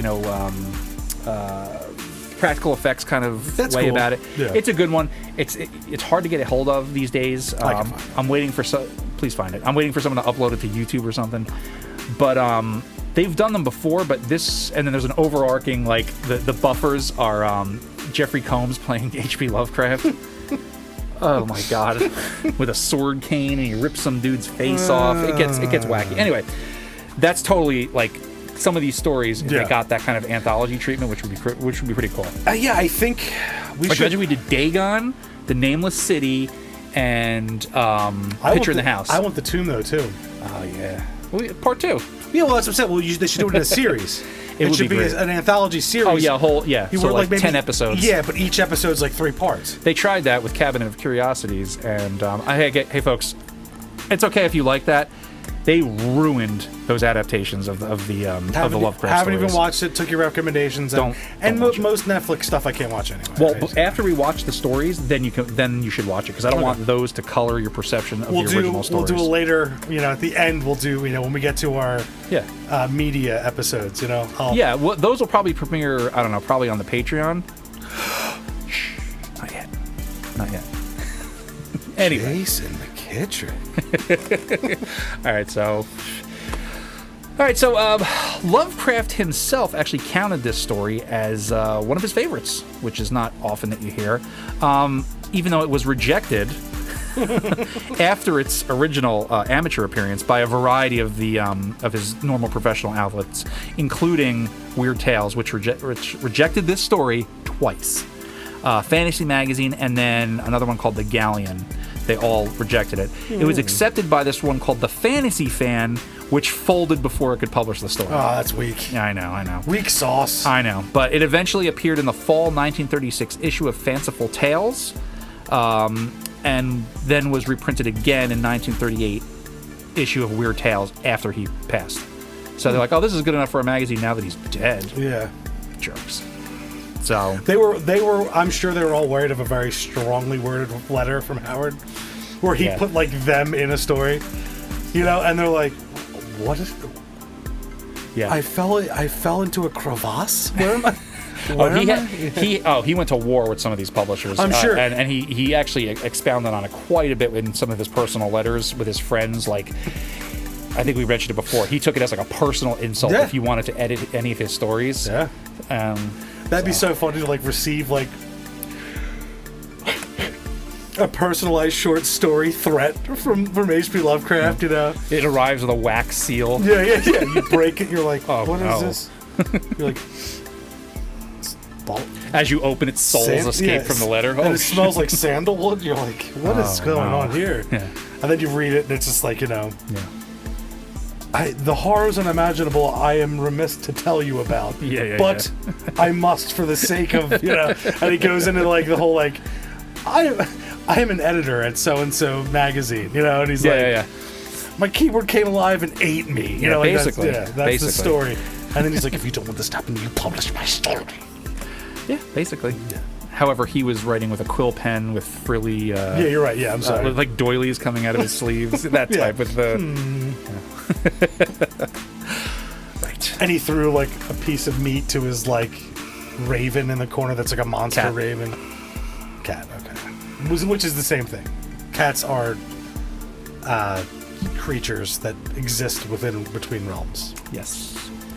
practical effects kind of way cool. about it. Yeah. It's a good one. It's hard to get a hold of these days. I'm waiting for please find it. I'm waiting for someone to upload it to YouTube or something. But they've done them before, but this, and then there's an overarching, like the buffers are Jeffrey Combs playing H.P. Lovecraft. Oh my god. With a sword cane, and he rips some dude's face off. It gets wacky. Anyway, that's totally like some of these stories, if they got that kind of anthology treatment, which would be pretty cool. Yeah, I think we should. Imagine we did Dagon, the Nameless City, and Picture in the House. I want the Tomb though too. Oh yeah, part 2. Yeah, well, that's what I'm saying. Well, they should do it in a series. It would should be great. an anthology series. Oh yeah, You so were like maybe 10 episodes. Yeah, but each episode's like 3 parts. They tried that with Cabinet of Curiosities, and hey folks, it's okay if you like that. They ruined those adaptations of the Lovecraft Haven't stories. even watched it. Took your recommendations. Don't most Netflix stuff I can't watch anyway. Well, right? after we watch the stories, then you should watch it, because I don't want those to color your perception of the original stories. We'll do a later. At the end, we'll do. When we get to our media episodes. Well, those will probably premiere. I don't know, probably on the Patreon. Shh, not yet. Anyway. Jason McKittrick. All right, so Lovecraft himself actually counted this story as one of his favorites, which is not often that you hear, even though it was rejected after its original amateur appearance by a variety of his normal professional outlets, including Weird Tales, which rejected this story twice. Fantasy Magazine, and then another one called The Galleon. They all rejected it. It was accepted by this one called The Fantasy Fan, which folded before it could publish the story. Oh, that's weak. Yeah, I know. Weak sauce. I know. But it eventually appeared in the fall 1936 issue of Fanciful Tales, and then was reprinted again in 1938 issue of Weird Tales after he passed. So they're like, oh, this is good enough for a magazine now that he's dead. Yeah. Jerks. So they were I'm sure they were all worried of a very strongly worded letter from Howard where he put like them in a story, and they're like, what is I fell into a crevasse? Where am I? He went to war with some of these publishers. I'm sure. And he actually expounded on it quite a bit in some of his personal letters with his friends. Like, I think we mentioned it before. He took it as like a personal insult if you wanted to edit any of his stories. Yeah. That'd be so funny to like receive like a personalized short story threat from H.P. Lovecraft. It arrives with a wax seal. Yeah. You break it. You're like, oh, what no. is this? You're like, as you open it, souls escape from the letter. And it smells like sandalwood. You're like, what is going on here? Yeah. And then you read it, and it's just like, the horrors unimaginable I am remiss to tell you about. But I must for the sake of, and he goes into like the whole like, I am an editor at so-and-so magazine, and he's my keyboard came alive and ate me. Like basically. That's the story. And then he's like, if you don't want this to happen, you publish my story. Yeah, basically. Yeah. However, he was writing with a quill pen with frilly... yeah, you're right. Yeah, I'm sorry. With like doilies coming out of his sleeves. That type with the... Right. And he threw like a piece of meat to his like raven in the corner. That's like a monster Cat. raven. Cat. Okay. Which is the same thing. Cats are creatures that exist between realms. Yes.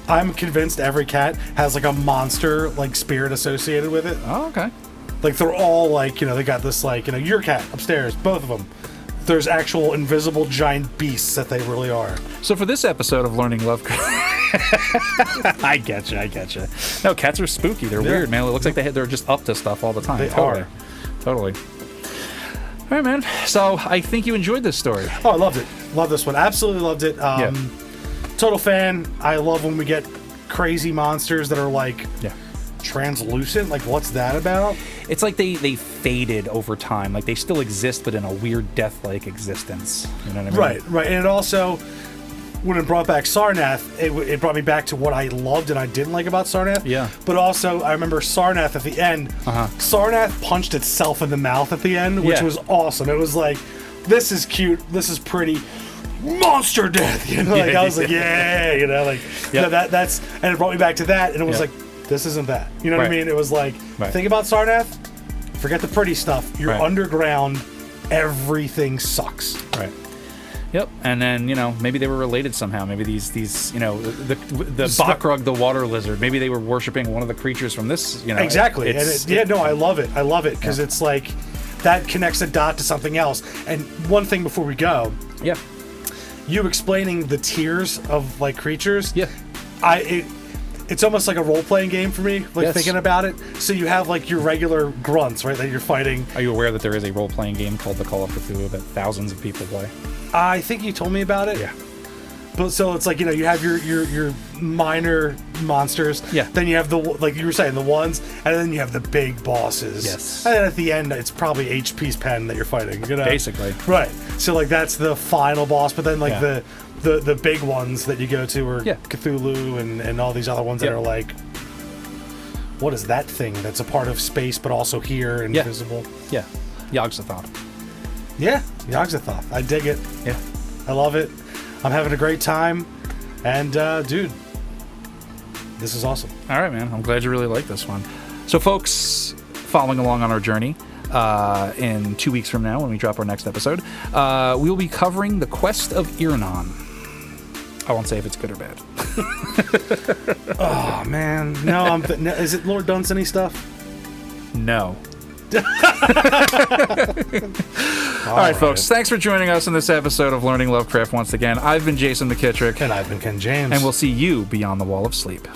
I'm convinced every cat has like a monster like spirit associated with it. Oh, okay. Like they're all like, they got this like, your cat upstairs, both of them. There's actual invisible giant beasts that they really are. So for this episode of Learning Lovecraft, I get you. No, cats are spooky. They're weird, man. It looks like they're just up to stuff all the time. They are. Totally. All right, man. So I think you enjoyed this story. Oh, I loved it. Love this one. Absolutely loved it. Total fan. I love when we get crazy monsters that are like translucent. Like, what's that about? It's like they faded over time. Like they still exist, but in a weird death-like existence. You know what I mean? Right. And it also, when it brought back Sarnath, it brought me back to what I loved and I didn't like about Sarnath. Yeah. But also, I remember Sarnath at the end. Sarnath punched itself in the mouth at the end, which was awesome. It was like, this is cute. This is pretty. Monster death, I was like, that's, and it brought me back to that, and it was like, this isn't that, what I mean? It was like, think about Sarnath, forget the pretty stuff. You're underground, everything sucks. Right. Yep. And then maybe they were related somehow. Maybe these the Bakrug, the water lizard. Maybe they were worshiping one of the creatures from this. Exactly. I love it. I love it because it's like that connects a dot to something else. And one thing before we go. Yeah. You explaining the tiers of like creatures, it's almost like a role-playing game for me, thinking about it. So you have like your regular grunts, right, that you're fighting. Are you aware that there is a role-playing game called The Call of Cthulhu that thousands of people play? I think you told me about it. Yeah. But so it's like, you have your minor monsters. Yeah. Then you have like you were saying, the ones, and then you have the big bosses. Yes. And then at the end, it's probably HP's pen that you're fighting. Basically. Right. So like that's the final boss, but then like the big ones that you go to are Cthulhu and all these other ones that are like, what is that thing that's a part of space but also here and visible? Yeah. Yogg-Sothoth. Yeah. Yogg-Sothoth. I dig it. Yeah. I love it. I'm having a great time, and dude, this is awesome. All right, man. I'm glad you really like this one. So, folks, following along on our journey, in 2 weeks from now, when we drop our next episode, we will be covering the Quest of Irnan. I won't say if it's good or bad. Oh man, no. Is it Lord Dunsany stuff? No. All right, folks. Thanks for joining us in this episode of Learning Lovecraft once again. I've been Jason McKittrick. And I've been Ken James. And we'll see you beyond the Wall of Sleep.